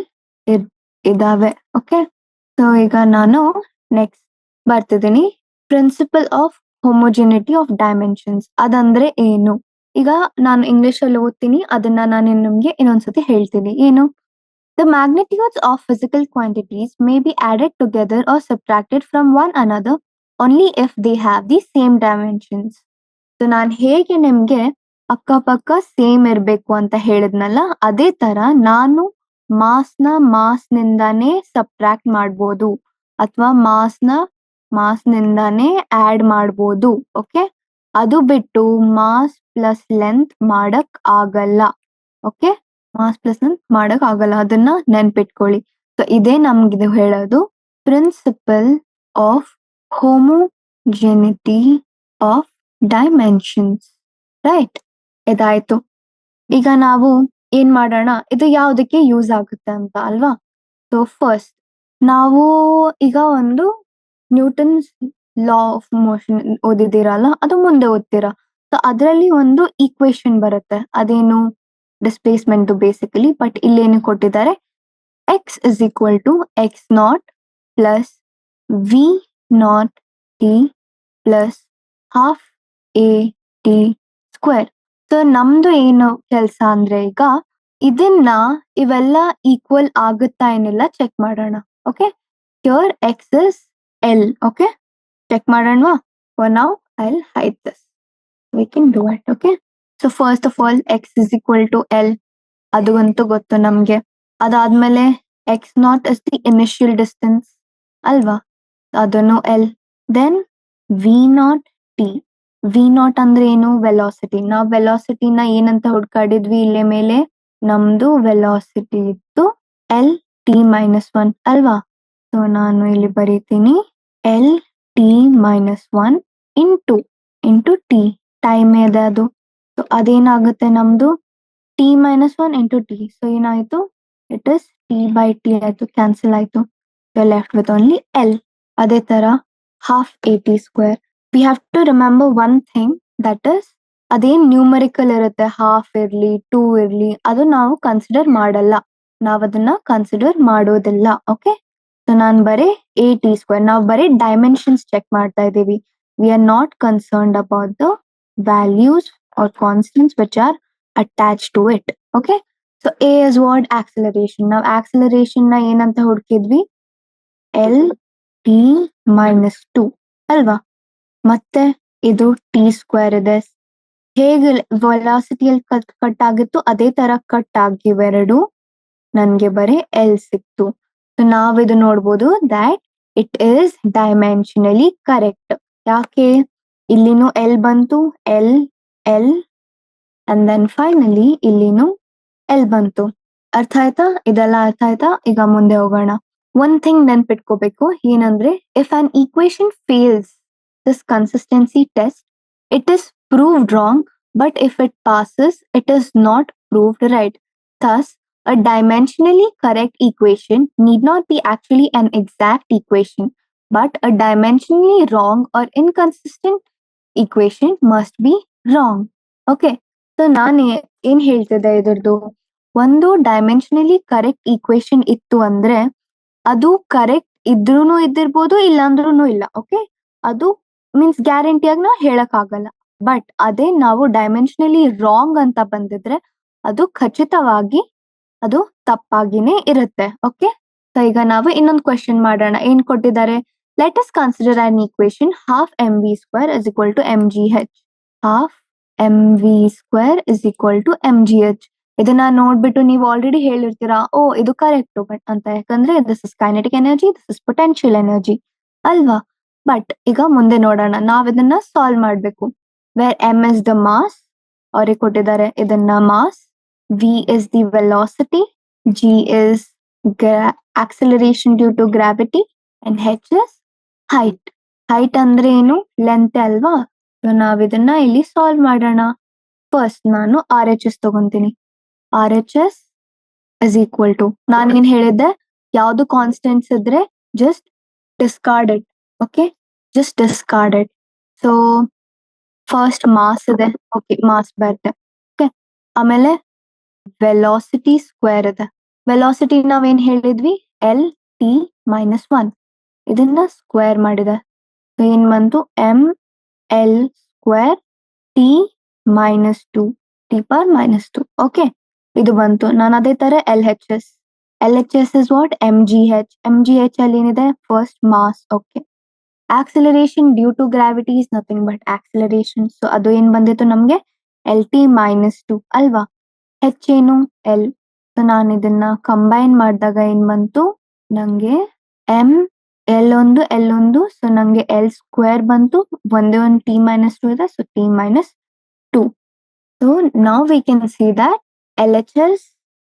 Speaker 1: ಇದಾವೆ. ಓಕೆ, ಸೊ ಈಗ ನಾನು ನೆಕ್ಸ್ಟ್ ಬರ್ತಿದ್ದೀನಿ. Principle of homogeneity of dimensions ಅದಂದ್ರೆ ಏನು? ಈಗ ನಾನು ಇಂಗ್ಲಿಷ್ ಅಲ್ಲಿ ಓದ್ತೀನಿ, ಅದನ್ನ ನಾನು ನಿಮ್ಗೆ ಇನ್ನೊಂದ್ಸತಿ ಹೇಳ್ತೀನಿ. ಏನು? The magnitudes of physical quantities may be added together or subtracted from one another only if they have the same dimensions. So ನಾನು ಹೇಗೆ ನಿಮ್ಗೆ ಅಕ್ಕಪಕ್ಕ ಸೇಮ್ ಇರ್ಬೇಕು ಅಂತ ಹೇಳಿದ್ನಲ್ಲ, ಅದೇ ತರ ನಾನು ಮಾಸ್ನಿಂದಾನೇ ಸಬ್ಟ್ರಾಕ್ಟ್ ಮಾಡ್ಬೋದು ಅಥವಾ ಮಾಸ್ನಿಂದಾನೇ ಆಡ್ ಮಾಡ್ಬೋದು. ಓಕೆ, ಅದು ಬಿಟ್ಟು ಮಾಸ್ ಪ್ಲಸ್ ಲೆಂತ್ ಮಾಡಕ್ ಆಗಲ್ಲ. ಓಕೆ, ಮಾಸ್ ಪ್ಲಸ್ ಲೆಂತ್ ಮಾಡಕ್ ಆಗಲ್ಲ, ಅದನ್ನ ನೆನ್ಪಿಟ್ಕೊಳ್ಳಿ. ಸೊ ಇದೇ ನಮ್ಗಿದು ಹೇಳೋದು principle of homogeneity of dimensions. Right, ಇದಾಯ್ತು. ಈಗ ನಾವು ಏನ್ ಮಾಡೋಣ, ಇದು ಯಾವ್ದಕ್ಕೆ ಯೂಸ್ ಆಗುತ್ತೆ ಅಂತ ಅಲ್ವಾ? ಸೊ ಫಸ್ಟ್ ನಾವು ಈಗ ಒಂದು ನ್ಯೂಟನ್ಸ್ ಲಾ ಆಫ್ ಮೋಷನ್ ಓದಿದ್ದೀರಲ್ಲ, ಅದು ಮುಂದೆ ಓದ್ತೀರಾ. ಸೊ ಅದರಲ್ಲಿ ಒಂದು ಈಕ್ವೇಶನ್ ಬರುತ್ತೆ, ಅದೇನು ಡಿಸ್ಪ್ಲೇಸ್ಮೆಂಟ್ ಬೇಸಿಕಲಿ. ಬಟ್ ಇಲ್ಲೇನು ಕೊಟ್ಟಿದ್ದಾರೆ, x is equal to x naught plus v naught t plus half a T square. So ನಮ್ದು ಏನು ಕೆಲಸ ಅಂದ್ರೆ ಈಗ ಇದನ್ನ ಇವೆಲ್ಲ ಈಕ್ವಲ್ ಆಗುತ್ತಾ ಏನಿಲ್ಲ ಚೆಕ್ ಮಾಡೋಣ. Okay, here x is L. Okay, check ಮಾಡೋಣವಾ? For now I will hide this, we can do it. Okay, so first of all x is equal to L, ಅದು ಅಂತೂ ಗೊತ್ತು ನಮ್ಗೆ. ಅದಾದ್ಮೇಲೆ x naught is the initial distance ಅಲ್ವಾ, ಅದನ್ನು L. Then v naught t. V naught ಅಂದ್ರೆ ಏನು? Velocity. ನಾವು ವೆಲಾಸಿಟಿನ ಏನಂತ ಹುಡ್ಕಾಡಿದ್ವಿ ಇಲ್ಲೇ ಮೇಲೆ, ನಮ್ದು ವೆಲಾಸಿಟಿ ಇತ್ತು ಎಲ್ ಟಿ -1 ಅಲ್ವಾ? ಸೊ ನಾನು ಇಲ್ಲಿ ಬರೀತೀನಿ L T -1 into T, time ಇದೆ ಅದು. ಸೊ ಅದೇನಾಗುತ್ತೆ ನಮ್ದು ಟಿ -1 ಇಂಟು ಟಿ. ಸೊ ಏನಾಯ್ತು, it is T by T ಆಯ್ತು, ಕ್ಯಾನ್ಸಲ್ ಆಯ್ತು. So left with only L. ಅದೇ ತರ half a T square. We have to remember one thing, that is ಅದೇನ್ ನ್ಯೂಮರಿಕಲ್ ಇರುತ್ತೆ, ಹಾಫ್ ಇರ್ಲಿ 2 ಇರ್ಲಿ, ಅದು ನಾವು ಕನ್ಸಿಡರ್ ಮಾಡಲ್ಲ, ನಾವ್ ಅದನ್ನ ಕನ್ಸಿಡರ್ ಮಾಡೋದಿಲ್ಲ. ಓಕೆ, ಸೊ ನಾನ್ ಬರೀ ಎ ಟಿ ಸ್ಕ್ವೇರ್, ನಾವು ಬರೀ ಡೈಮೆನ್ಷನ್ಸ್ ಚೆಕ್ ಮಾಡ್ತಾ ಇದೀವಿ. We are not concerned about the values or constants which are attach to it. Okay, so a is what? Acceleration. ನಾವು ಆಕ್ಸಲರೇಷನ್ ನ ಏನಂತ ಹುಡುಕಿದ್ವಿ? ಎಲ್ ಟಿ -2 ಅಲ್ವಾ? ಮತ್ತೆ ಇದು ಟಿ ಸ್ಕ್ವೇರ್ ಇದೆ. ಹೇಗೆ ವೆಲಾಸಿಟಿಯಲ್ಲಿ ಕಟ್ ಆಗಿತ್ತು ಅದೇ ತರ ಕಟ್ ಆಗಿವೆರಡು, ನನ್ಗೆ ಬರೀ ಎಲ್ ಸಿಕ್ತು. ಸೊ ನಾವಿದು ನೋಡ್ಬೋದು that it is dimensionally correct. ಯಾಕೆ? ಇಲ್ಲಿನೂ ಎಲ್ ಬಂತು, L L and then finally ಇಲ್ಲಿನೂ ಎಲ್ ಬಂತು. ಅರ್ಥ ಆಯ್ತಾ? ಇದೆಲ್ಲ ಅರ್ಥ ಆಯ್ತಾ? ಈಗ ಮುಂದೆ ಹೋಗೋಣ. ಒನ್ ಥಿಂಗ್ ನೆನ್ಪಿಟ್ಕೋಬೇಕು, ಏನಂದ್ರೆ if on equation fails this consistency test, it is proved wrong, but if it passes, it is not proved right. Thus, a dimensionally correct equation need not be actually an exact equation, but a dimensionally wrong or inconsistent equation must be wrong. Okay, so ನಾನು ಏನ್ ಹೇಳ್ತಿದ್ದೆ ಇದ್ರದ್ದು, ಒಂದು ಡೈಮೆನ್ಷನಲಿ correct equation ಇತ್ತು ಅಂದ್ರೆ ಅದು correct ಇದ್ರೂನು ಇದ್ದಿರ್ಬೋದು, ಇಲ್ಲಾಂದ್ರೂ ಇಲ್ಲ. Okay, ಅದು ಮೀನ್ಸ್ ಗ್ಯಾರಂಟಿಯಾಗಿ ನಾವು ಹೇಳಕ್ ಆಗಲ್ಲ. ಬಟ್ ಅದೇ ನಾವು ಡೈಮೆನ್ಷನಲಿ ರಾಂಗ್ ಅಂತ ಬಂದಿದ್ರೆ ಅದು ಖಚಿತವಾಗಿ ಅದು ತಪ್ಪಾಗಿನೇ ಇರುತ್ತೆ. ಓಕೆ, ಸೊ ಈಗ ನಾವು ಇನ್ನೊಂದು ಕ್ವೆಶನ್ ಮಾಡೋಣ. ಏನ್ ಕೊಟ್ಟಿದ್ದಾರೆ? Let us consider on equation half m V square is equal to m g h. Half m V square is equal to m g h. ಇದನ್ನ ನೋಡ್ಬಿಟ್ಟು ನೀವು ಆಲ್ರೆಡಿ ಹೇಳಿರ್ತೀರಾ, ಓ ಇದು ಕರೆಕ್ಟ್ ಬಟ್ ಅಂತ, ಯಾಕಂದ್ರೆ this is kinetic energy, this is potential energy ಅಲ್ವಾ? But ಈಗ ಮುಂದೆ ನೋಡೋಣ, ನಾವ್ ಇದನ್ನ ಸಾಲ್ವ್ ಮಾಡ್ಬೇಕು. Where m is the mass, ಅವ್ರಿಗೆ ಕೊಟ್ಟಿದ್ದಾರೆ ಇದನ್ನ mass, v is the velocity, g is acceleration due to gravity and h is height. Height ಅಂದ್ರೆ ಏನು? ಲೆಂತ್ ಅಲ್ವಾ? ಸೊ ನಾವ್ ಇದನ್ನ ಇಲ್ಲಿ ಸಾಲ್ವ್ ಮಾಡೋಣ. ಫಸ್ಟ್ ನಾನು ಆರ್ ಎಚ್ ಎಸ್ ತಗೊಂತೀನಿ. R H S is equal to, ನಾನೇನ್ ಹೇಳಿದ್ದೆ, ಯಾವ್ದು ಕಾನ್ಸ್ಟೆಂಟ್ಸ್ ಇದ್ರೆ just discard it. Okay, just discard it. So first mass ಇದೆ, ಓಕೆ ಮಾಸ್ ಬರುತ್ತೆ. ಓಕೆ, ಆಮೇಲೆ ವೆಲಾಸಿಟಿ ಸ್ಕ್ವೇರ್ ಇದೆ. ವೆಲಾಸಿಟಿ ನಾವೇನ್ ಹೇಳಿದ್ವಿ? L T minus 1. ಇದನ್ನ ಸ್ಕ್ವೇರ್ ಮಾಡಿದೆ, ಸೊ ಏನ್ ಬಂತು? M L square T minus 2, T power minus 2. Okay, ಇದು ಬಂತು. ನಾನು ಅದೇ ತರ L H S. L H S is what? M g h. M g h ಅಲ್ಲಿ ಏನಿದೆ? First mass. Okay, acceleration due to gravity is nothing but acceleration. So ಅದು ಏನ್ ಬಂದಿತ್ತು ನಮ್ಗೆ? ಎಲ್ ಟಿ ಮೈನಸ್ 2 ಅಲ್ವಾ? ಹೆಚ್ ಏನು? ಎಲ್. ಸೊ ನಾನು ಇದನ್ನ ಕಂಬೈನ್ ಮಾಡಿದಾಗ ಏನ್ ಬಂತು ನಂಗೆ? ಎಂ ಎಲ್ ಒಂದು ಎಲ್ ಒಂದು, ಸೊ ನಂಗೆ ಎಲ್ ಸ್ಕ್ವೇರ್ ಬಂತು. ಒಂದೇ ಒಂದು ಟಿ ಮೈನಸ್ 2 ಇದೆ, so T minus 2. So now we can see that LHS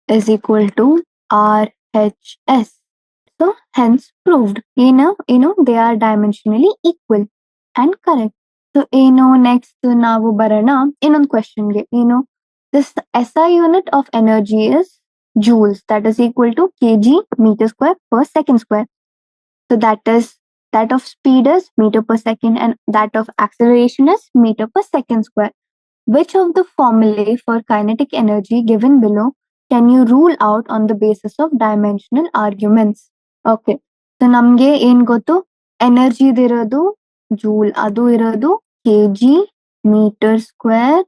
Speaker 1: is equal to RHS. So hence proved. They are dimensionally equal and correct. So next ನಾವು ಬರೋಣ ಇನ್ನೊಂದು ಕ್ವೆಶ್ಚನ್ಗೆ. this SI unit of energy is joules, that is equal to kg meter square per second square. So that of speed is meter per second and that of acceleration is meter per second square. Which of the formulae for kinetic energy given below can you rule out on the basis of dimensional arguments? Okay, so ನಮ್ಗೆ ಏನ್ ಗೊತ್ತು? Energy ಇರೋದು joule, ಅದು ಇರೋದು kg meter square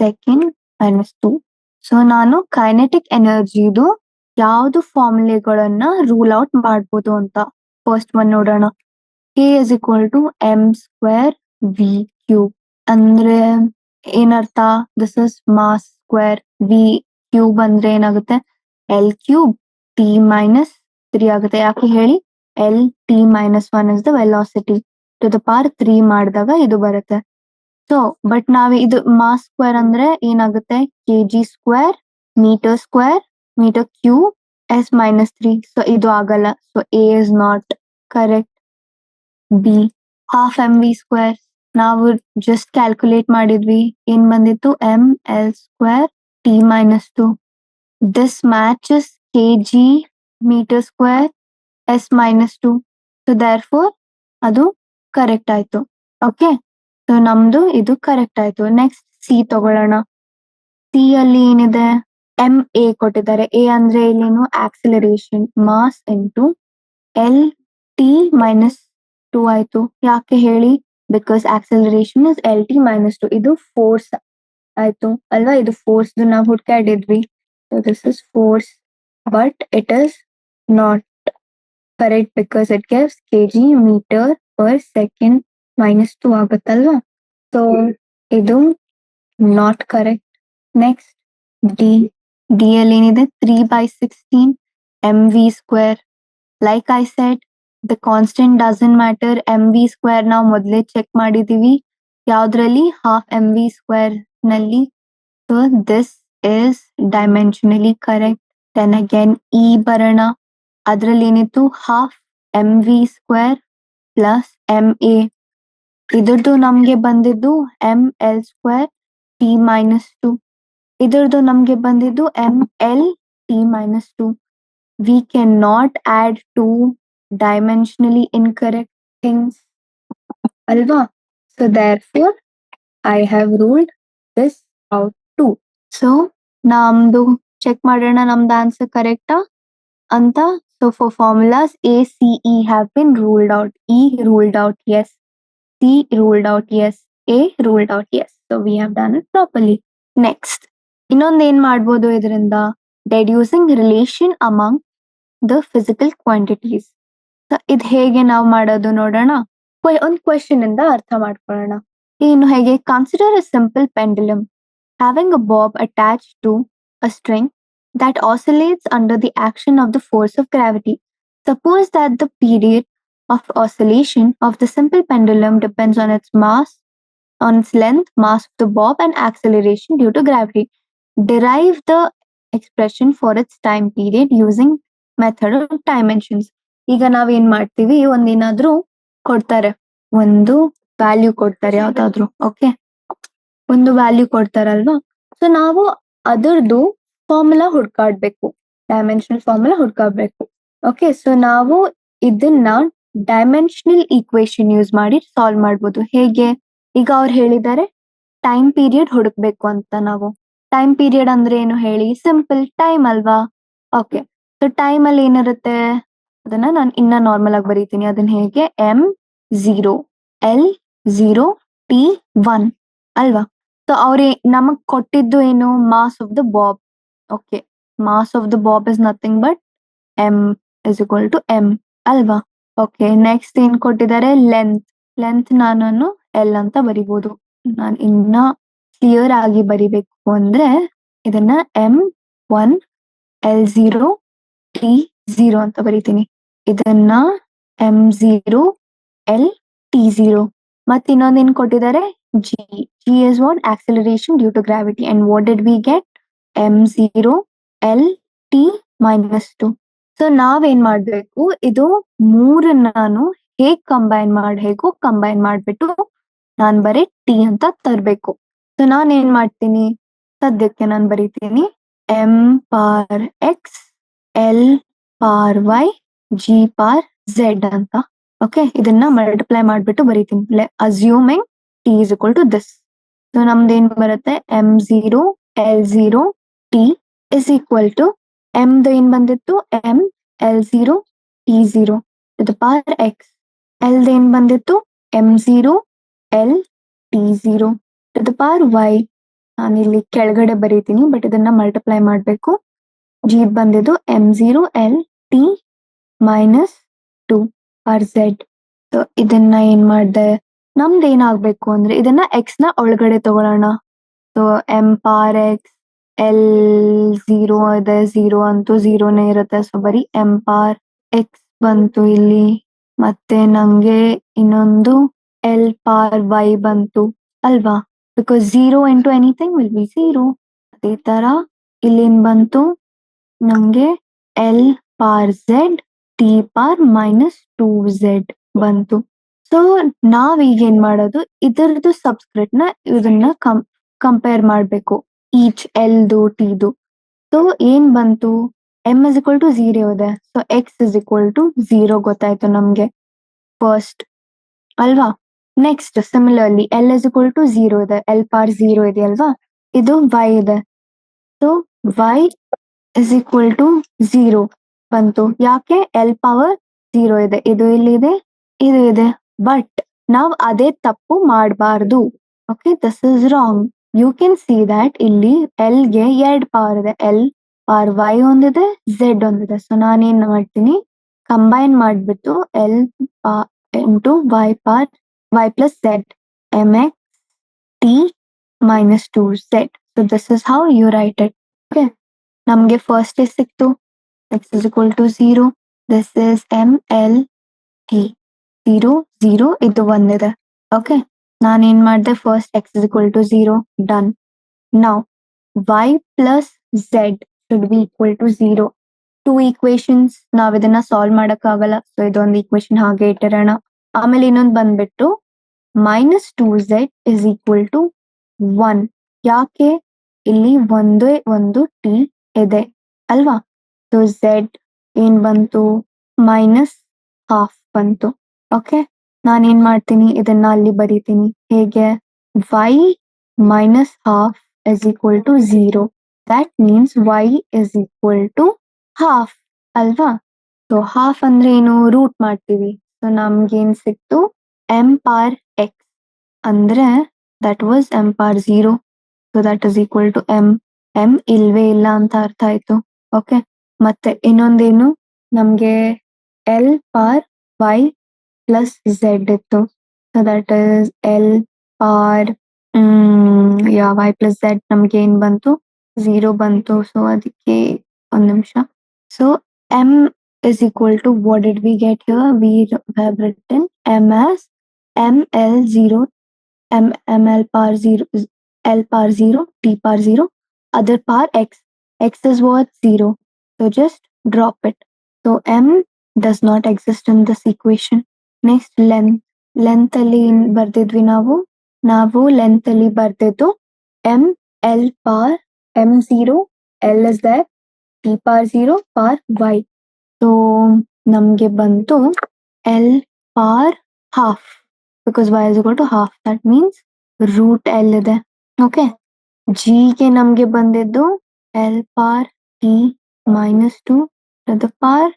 Speaker 1: second minus 2. So ನಾನು kinetic ಎನರ್ಜಿದು ಯಾವ್ದು ಫಾರ್ಮುಲೆಗಳನ್ನ ರೂಲ್ ಔಟ್ ಮಾಡ್ಬೋದು ಅಂತ ಫಸ್ಟ್ ಒನ್ ನೋಡೋಣ. K is equal to m square v cube. ಅಂದ್ರೆ ಏನರ್ಥ? This is mass square. V cube ಅಂದ್ರೆ ಏನಾಗುತ್ತೆ? ಎಲ್ ಕ್ಯೂಬ್ ಟಿ ಮೈನಸ್ 3 ಆಗುತ್ತೆ. ಯಾಕೆ ಹೇಳಿ? L T minus 1 is the velocity. To the power 3 ಮಾಡಿದಾಗ ಇದು ಬರುತ್ತೆ. ಸೊ ಬಟ್ ನಾವ್ ಇದು ಮಾಸ್ ಸ್ಕ್ವೇರ್ ಅಂದ್ರೆ ಏನಾಗುತ್ತೆ? Kg square meter cube s minus 3. So ಇದು ಆಗಲ್ಲ. So a is not correct. B half m V square ನಾವು ಜಸ್ಟ್ ಕ್ಯಾಲ್ಕುಲೇಟ್ ಮಾಡಿದ್ವಿ, ಏನ್ ಬಂದಿತ್ತು? M L square T minus 2. This matches kg meter square s minus 2. So therefore ಅದು correct ಆಯ್ತು. Okay, so ನಮ್ದು ಇದು ಕರೆಕ್ಟ್ ಆಯ್ತು. ನೆಕ್ಸ್ಟ್ ಸಿ ತಗೊಳ್ಳೋಣ. ಸಿ ಅಲ್ಲಿ ಏನಿದೆ? ಎಂ ಎ ಕೊಟ್ಟಿದ್ದಾರೆ. ಎ ಅಂದ್ರೆ ಇಲ್ಲೇನು? Acceleration mass into L T minus 2 ಆಯ್ತು. ಯಾಕೆ ಹೇಳಿ? Because acceleration is L T minus 2. ಇದು ಫೋರ್ಸ್ ಆಯ್ತು ಅಲ್ವಾ? ಇದು ಫೋರ್ಸ್ ನಾವು ಹುಡ್ಕಾಡಿದ್ವಿ. This is force but it is not correct because it gives KG metre per second minus 2 ಆಗುತ್ತಲ್ವಾ? ಸೊ ಇದು not correct. Next D. D ಅಲ್ಲಿ ಏನಿದೆ? 3/16 M V square. Like I said, the constant doesn't matter. M V square ನಾವು ಮೊದಲೇ check ಮಾಡಿದೀವಿ. ಯಾವ್ದ್ರಲ್ಲಿ half mv² ನಲ್ಲಿ. So this is dimensionally correct. Then again E ಬರೋಣ. ಅದ್ರಲ್ಲಿ ಏನಿತ್ತು ಹಾಫ್ mv² ಪ್ಲಸ್ ma. ಇದ್ರದ್ದು ನಮ್ಗೆ ಬಂದಿದ್ದು ml² t-2. ಇದ್ರದ್ದು ನಮ್ಗೆ ಬಂದಿದ್ದು ml t-2. We cannot add two dimensionally incorrect things. Alva. So therefore, I have ruled this out too. So namdu check ಮಾಡೋಣ ನಮ್ದು ಆನ್ಸರ್ ಕರೆಕ್ಟಾ ಅಂತ. So for formulas A, C, E have been ruled out. E ruled out, yes. C ruled out, yes. A ruled out, yes. So we have done it properly. Next, ಇನ್ನೊಂದು ಏನ್ ಮಾಡ್ಬೋದು ಇದರಿಂದ, deducing relation among the physical quantities. ಇದು ಹೇಗೆ ನಾವು ಮಾಡೋದು ನೋಡೋಣ. ಒಂದು ಕ್ವೆಶನ್ ಇಂದ ಅರ್ಥ ಮಾಡ್ಕೊಳ್ಳೋಣ. ಏನು ಹೇಗೆ, consider a simple pendulum having a bob attached to a string that oscillates under the action of the force of gravity. Suppose that the period of oscillation of the simple pendulum depends on its mass, on its length, mass of the bob, and acceleration due to gravity. Derive the expression for its time period using method of dimensions. ಈಗ ನಾವೇನ್ ಮಾಡ್ತೀವಿ, ಒಂದೇನಾದ್ರೂ ಕೊಡ್ತಾರೆ, ಒಂದು value ಕೊಡ್ತಾರೆ ಯಾವ್ದಾದ್ರು, okay, ಒಂದು value ಕೊಡ್ತಾರಲ್ವಾ. So ನಾವು ಅದರದ್ದು ಫಾರ್ಮುಲಾ ಹುಡ್ಕಾಡ್ಬೇಕು, ಡೈಮೆನ್ಷನಲ್ ಫಾರ್ಮುಲಾ ಹುಡ್ಕಾಡ್ಬೇಕು. ಓಕೆ, ಸೊ ನಾವು ಇದನ್ನ ಡೈಮೆನ್ಷನಲ್ ಈಕ್ವೇಶನ್ ಯೂಸ್ ಮಾಡಿ ಸಾಲ್ವ್ ಮಾಡ್ಬೋದು. ಹೇಗೆ, ಈಗ ಅವ್ರು ಹೇಳಿದ್ದಾರೆ ಟೈಮ್ ಪೀರಿಯಡ್ ಹುಡುಕ್ಬೇಕು ಅಂತ. ನಾವು ಟೈಮ್ ಪೀರಿಯಡ್ ಅಂದ್ರೆ ಏನು ಹೇಳಿ, ಸಿಂಪಲ್ ಟೈಮ್ ಅಲ್ವಾ. ಓಕೆ, ಸೊ ಟೈಮ್ ಅಲ್ಲಿ ಏನಿರುತ್ತೆ ಅದನ್ನ ನಾನು ಇನ್ನ ನಾರ್ಮಲ್ ಆಗಿ ಬರೀತೀನಿ. ಅದನ್ನ ಹೇಗೆ, m0 l0 t1 ಅಲ್ವಾ. ಸೊ ಅವ್ರ ನಮಗ್ ಕೊಟ್ಟಿದ್ದು ಏನು, mass of the bob. Okay, mass of the bob is nothing but m is equal to m ಅಲ್ವಾ. ಓಕೆ, ನೆಕ್ಸ್ಟ್ ಏನ್ ಕೊಟ್ಟಿದ್ದಾರೆ, ಲೆಂತ್. ಲೆಂತ್ ನಾನು ಎಲ್ ಅಂತ ಬರಿಬಹುದು. ನಾನು ಇನ್ನ ಕ್ಲಿಯರ್ ಆಗಿ ಬರಿಬೇಕು ಅಂದ್ರೆ ಇದನ್ನ m1 l0 t0 ಅಂತ ಬರಿತೀನಿ. ಇದನ್ನ m0 l t0. ಮತ್ತೆ ಇನ್ನೊಂದು ಏನ್ ಕೊಟ್ಟಿದ್ದಾರೆ, g. g is what, acceleration due to gravity. And what did we get, m0 l t-2. So ನಾವೇನ್ ಮಾಡ್ಬೇಕು, ಇದು ಮೂರನ್ನ ನಾನು ಹೇಗ್ ಕಂಬೈನ್ ಕಂಬೈನ್ ಮಾಡ್ಬಿಟ್ಟು ನಾನ್ ಬರೀ ಟಿ ಅಂತ ತರ್ಬೇಕು. ಸೊ ನಾನ್ ಏನ್ ಮಾಡ್ತೀನಿ, ಸದ್ಯಕ್ಕೆ ನಾನು ಬರೀತೀನಿ m power x l power y g power z ಅಂತ. ಓಕೆ, ಇದನ್ನ ಮಲ್ಟಿಪ್ಲೈ ಮಾಡ್ಬಿಟ್ಟು ಬರೀತೀನಿ, assuming t is equal to this. So ನಮ್ದೇನ್ ಬರುತ್ತೆ, m0 l0 t is equal to m ಏನ್ ಬಂದಿತ್ತು, m l0 t0 to the power x. l ಏನ್ ಬಂದಿತ್ತು, m0 l t0 to the power y. ನಾನು ಇಲ್ಲಿ ಕೆಳಗಡೆ ಬರೀತೀನಿ, ಬಟ್ ಇದನ್ನ ಮಲ್ಟಿಪ್ಲೈ ಮಾಡ್ಬೇಕು. g ಬಂದಿದ್ದು m0 l t minus 2 per z. So ಇದನ್ನ ಏನ್ ಮಾಡ್ದೆ, ನಮ್ದು ಏನಾಗ್ಬೇಕು ಅಂದ್ರೆ ಇದನ್ನ x ನ ಒಳಗಡೆ ತಗೊಳ್ಳೋಣ. So m power X l0 ಇದೆ, 0 ಅಂತೂ 0ನೇ ಇರುತ್ತೆ. ಸೊ ಬರೀ m ಪಾರ್ ಎಕ್ಸ್ ಬಂತು ಇಲ್ಲಿ. ಮತ್ತೆ ನಂಗೆ ಇನ್ನೊಂದು l ಪಾರ್ y ಬಂತು ಅಲ್ವಾ, because 0 into anything will be 0. ಅದೇ ತರ ಇಲ್ಲೇನ್ ಬಂತು, ನಂಗೆ l ಪಾರ್ z t ಪಾರ್ -2z ಬಂತು. ಸೊ ನಾವೀಗ ಏನ್ ಮಾಡೋದು, ಇದರದ್ದು ಸಬ್ಸ್ಕ್ರಿಪ್ಟ್ ನ ಇದನ್ನ ಕಂಪೇರ್ ಮಾಡ್ಬೇಕು, ಈಚ್ ಎಲ್ದು ಟಿದು. ಸೊ ಏನ್ ಬಂತು, m is equal to 0 ಇದೆ. So x is equal to 0 ಗೊತ್ತಾಯ್ತು ನಮ್ಗೆ ಫಸ್ಟ್ ಅಲ್ವಾ. Next similarly l is equal to 0 ಇದೆ, l ಪಾರ್ 0 ಇದೆ ಅಲ್ವಾ. ಇದು y ಇದೆ. So y is equal to 0 ಬಂತು. ಯಾಕೆ, l ಪವರ್ 0 ಇದೆ, ಇದು ಇಲ್ಲಿದೆ, ಇದು ಇದೆ. ಬಟ್ ನಾವ್ ಅದೇ ತಪ್ಪು ಮಾಡಬಾರ್ದು. Okay, this is wrong. You can see that ಇಲ್ಲಿ ಎಲ್ ಗೆ 2 ಪವರ್ ಇದೆ, ಎಲ್ ಪಾರ್ ವೈ ಒಂದಿದೆ, ಝೆಡ್ ಒಂದಿದೆ. ಸೊ ನಾನೇನ್ ಮಾಡ್ತೀನಿ, ಕಂಬೈನ್ ಮಾಡ್ಬಿಟ್ಟು L into y power y plus z M X T -2z. So this is how you write it. Okay, ನಮ್ಗೆ ಫಸ್ಟ್ ಸಿಕ್ತು x is equal to 0. This is M L T 0 0, ಇದು ಒಂದಿದೆ. Okay, ನಾನೇನ್ ಮಾಡಿದೆ, first x is equal to 0, done. Now y plus z should be equal to 0. Two equations ನಾವ್ ಇದನ್ನ solve ಮಾಡಕ್ಕಾಗಲ್ಲ, so ಇದೊಂದು ಈಕ್ವೇಶನ್ ಹಾಗೆ ಇಟ್ಟಿರೋಣ. ಆಮೇಲೆ ಇನ್ನೊಂದು ಬಂದ್ಬಿಟ್ಟು -2z is equal to 1. ಯಾಕೆ? ಇಲ್ಲಿ ಒಂದೇ ಒಂದು t ಇದೆ ಅಲ್ವಾ? ಸೊ z ಏನ್ ಬಂತು, -12 ಬಂತು. ಓಕೆ, ನಾನೇನ್ ಮಾಡ್ತೀನಿ, ಇದನ್ನ ಅಲ್ಲಿ ಬರೀತೀನಿ. ಹೇಗೆ? y -12 is equal to 0. That means y is equal to half ಅಲ್ವಾ? ಸೊ ಹಾಫ್ ಅಂದ್ರೆ ಏನು? ರೂಟ್ ಮಾಡ್ತೀವಿ. ಸೊ ನಮ್ಗೇನ್ ಸಿಕ್ತು, m power x ಅಂದ್ರೆ that was m power 0. So that is equal to m ಇಲ್ವೇ ಇಲ್ಲ ಅಂತ ಅರ್ಥ ಆಯ್ತು. ಓಕೆ, ಮತ್ತೆ ಇನ್ನೊಂದೇನು, ನಮ್ಗೆ l power y plus z ಇತ್ತು. So that is l power y plus z ನಮ್ಗೆ ಏನ್ ಬಂತು, 0 ಬಂತು. ಸೊ ಅದಕ್ಕೆ ಒಂದ್ ನಿಮಿಷ. So m is equal to, what did we get here? We have written m as ml0, ml power 0, l power 0, t power 0, other power x. X is what? 0. So just drop it. So m does not exist in this equation. Next, length. Length ಅಲ್ಲಿ ಏನ್ ಬರ್ದಿದ್ವಿ ನಾವು length ಅಲ್ಲಿ ಬರ್ದಿದ್ದು m l power m0, l is there, t power 0 power y. So ನಮ್ಗೆ ಬಂತು l power half, because y is equal to half. That means root l ಇದೆ. Okay, g ಗೆ ನಮ್ಗೆ ಬಂದಿದ್ದು l power t -2 to the power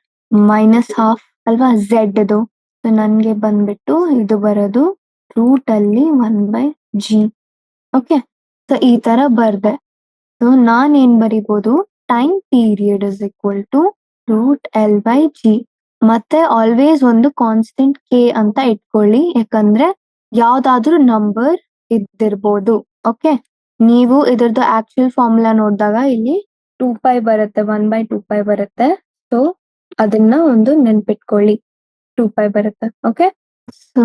Speaker 1: -half ಅಲ್ವಾ? z ಇದು. So ನನ್ಗೆ ಬಂದ್ಬಿಟ್ಟು ಇದು ಬರೋದು ರೂಟ್ ಅಲ್ಲಿ 1/g. ಓಕೆ, ಸೊ ಈ ತರ ಬರ್ದೆ. ಸೊ ನಾನೇನ್ ಬರಿಬೋದು, time period is equal to root l/g. ಮತ್ತೆ ಆಲ್ವೇಸ್ ಒಂದು ಕಾನ್ಸ್ಟೆಂಟ್ k ಅಂತ ಇಟ್ಕೊಳ್ಳಿ, ಯಾಕಂದ್ರೆ ಯಾವ್ದಾದ್ರೂ ನಂಬರ್ ಇದ್ದಿರ್ಬೋದು. ಓಕೆ, ನೀವು ಇದ್ರದ್ದು ಆಕ್ಚುಯಲ್ ಫಾರ್ಮುಲಾ ನೋಡಿದಾಗ ಇಲ್ಲಿ 2π ಬರುತ್ತೆ, 1/2π ಬರುತ್ತೆ. ಸೊ ಅದನ್ನ ಒಂದು ನೆನ್ಪಿಟ್ಕೊಳ್ಳಿ, 2π ಬರುತ್ತೆ. Okay, so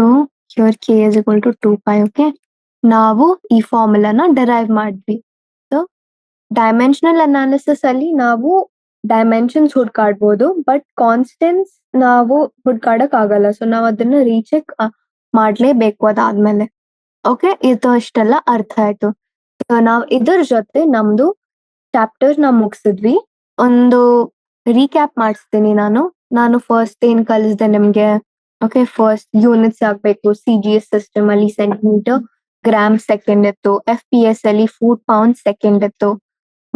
Speaker 1: here k is equal to 2π. Okay, ನಾವು ಈ ಫಾರ್ಮುಲಾನ ಡಿರೈವ್ ಮಾಡಿದ್ವಿ. ಸೊ ಡೈಮೆನ್ಷನಲ್ ಅನಾಲಿಸಿಸ್ ಅಲ್ಲಿ ನಾವು ಡೈಮೆನ್ಷನ್ಸ್ ಹುಡ್ಕಾಡ್ಬೋದು, ಬಟ್ ಕಾನ್ಸ್ಟೆಂಟ್ಸ್ ನಾವು ಹುಡ್ಕಾಡಕ್ ಆಗಲ್ಲ. ಸೊ ನಾವು ಅದನ್ನ ರೀಚೆಕ್ ಮಾಡ್ಲೇಬೇಕು ಅದಾದ್ಮೇಲೆ. ಓಕೆ, ಇದು ಅಷ್ಟೆಲ್ಲ ಅರ್ಥ ಆಯ್ತು. ನಾವ್ ಇದ್ರ ಜೊತೆ ನಮ್ದು ಚಾಪ್ಟರ್ ನ ಮುಗಿಸಿದ್ವಿ. ಒಂದು ರೀಕ್ಯಾಪ್ ಮಾಡಿಸ್ತೀನಿ ನಾನು ಫಸ್ಟ್ ಏನ್ ಕಲಿಸ್ದೆ ನಿಮ್ಗೆ. ಓಕೆ, ಫಸ್ಟ್ ಯೂನಿಟ್ಸ್ ಆಗ್ಬೇಕು. CGS ಸಿಸ್ಟಮ್ ಅಲ್ಲಿ ಸೆಂಟಿಮೀಟರ್ ಗ್ರಾಮ್ ಸೆಕೆಂಡ್ ಇತ್ತು, FPS ಅಲ್ಲಿ ಫೂಟ್ ಪೌಂಡ್ ಸೆಕೆಂಡ್ ಇತ್ತು,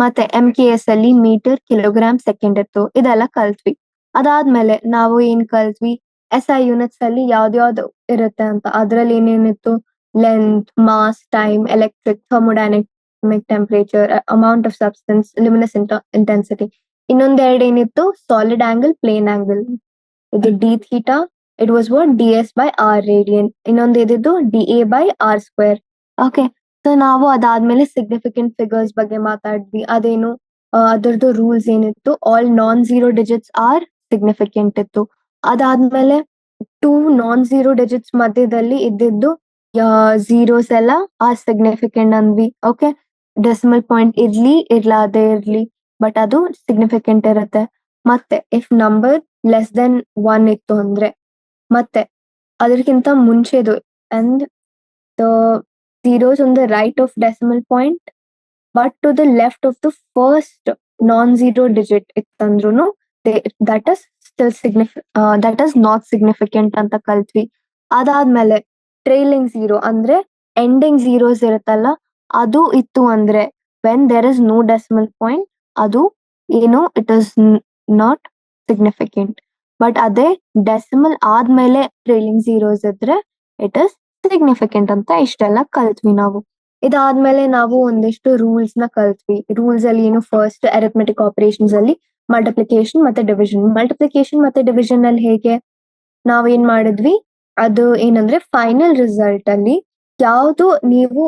Speaker 1: ಮತ್ತೆ MKS ಅಲ್ಲಿ ಮೀಟರ್ ಕಿಲೋಗ್ರಾಮ್ ಸೆಕೆಂಡ್ ಇತ್ತು. ಇದೆಲ್ಲ ಕಲ್ತ್ವಿ. ಅದಾದ್ಮೇಲೆ ನಾವು ಏನ್ ಕಲ್ತ್ವಿ, SI ಯೂನಿಟ್ಸ್ ಅಲ್ಲಿ ಯಾವ್ದ್ಯಾವ್ದು ಇರುತ್ತೆ ಅಂತ. ಅದ್ರಲ್ಲಿ ಏನೇನಿತ್ತು, length, mass, time, electric, thermodynamic temperature, amount of substance, luminous intensity. ಇನ್ನೊಂದೆರಡು ಏನಿತ್ತು, ಸಾಲಿಡ್ ಆಂಗಲ್, ಪ್ಲೇನ್ ಆಂಗಲ್. ಇದು d theta, it was what, ds/r radian. ಇನ್ನೊಂದು ಇದಿದ್ದು dA/r². ಓಕೆ, ಸೊ ನಾವು ಅದಾದ್ಮೇಲೆ ಸಿಗ್ನಿಫಿಕೆಂಟ್ ಫಿಗರ್ಸ್ ಬಗ್ಗೆ ಮಾತಾಡಿದ್ವಿ. ಅದೇನು, ಅದರದ್ದು ರೂಲ್ಸ್ ಏನಿತ್ತು, all non-zero digits are significant ಇತ್ತು. ಅದಾದ್ಮೇಲೆ 2 non-zero ಡಿಜಿಟ್ಸ್ ಮಧ್ಯದಲ್ಲಿ ಇದ್ದಿದ್ದು ಝೀರೋಸ್ ಎಲ್ಲ ಆರ್ ಸಿಗ್ನಿಫಿಕೆಂಟ್ ಅಂದ್ವಿ. ಓಕೆ, ಡೆಸಿಮಲ್ ಪಾಯಿಂಟ್ ಇರ್ಲಾದೇ ಇರ್ಲಿ, ಬಟ್ ಅದು ಸಿಗ್ನಿಫಿಕೆಂಟ್ ಇರುತ್ತೆ. ಮತ್ತೆ ಇಫ್ ನಂಬರ್ ಲೆಸ್ ದೆನ್ 1 ಇತ್ತು ಅಂದ್ರೆ, ಮತ್ತೆ ಅದಕ್ಕಿಂತ ಮುಂಚೆದು and the zeros on the right of decimal point, but to the left of the first non-zero digit ಇತ್ತಂದ್ರೂ that is still that is not significant ಅಂತ ಕಲ್ತ್ವಿ. ಅದಾದ್ಮೇಲೆ ಟ್ರೈಲಿಂಗ್ ಝೀರೋ ಅಂದ್ರೆ ending zeros ಇರುತ್ತಲ್ಲ, ಅದು ಇತ್ತು ಅಂದ್ರೆ when there is no decimal point, ಅದು ಏನು, it is not significant. But ಅದೇ ಡೆಸಿಮಲ್ ಆದ್ಮೇಲೆ ಟ್ರೈಲಿಂಗ್ ಝೀರೋಸ್ ಇದ್ರೆ ಇಟ್ ಇಸ್ ಸಿಗ್ನಿಫಿಕೆಂಟ್ ಅಂತ. ಇಷ್ಟೆಲ್ಲ ಕಲ್ತ್ವಿ ನಾವು. ಇದಾದ್ಮೇಲೆ ನಾವು ಒಂದಿಷ್ಟು ರೂಲ್ಸ್ ನ ಕಲ್ತ್ವಿ. ರೂಲ್ಸ್ ಅಲ್ಲಿ ಏನು, ಫಸ್ಟ್ ಅರಿಥಮೆಟಿಕ್ ಆಪರೇಷನ್ಸ್ ಅಲ್ಲಿ ಮಲ್ಟಿಪ್ಲಿಕೇಶನ್ ಮತ್ತೆ ಡಿವಿಷನ್. ಮಲ್ಟಿಪ್ಲಿಕೇಶನ್ ಮತ್ತೆ ಡಿವಿಷನ್ ಅಲ್ಲಿ ಹೇಗೆ ನಾವ್ ಏನ್ ಮಾಡಿದ್ವಿ, ಅದು ಏನಂದ್ರೆ ಫೈನಲ್ ರಿಸಲ್ಟ್ ಅಲ್ಲಿ ಯಾವ್ದು ನೀವು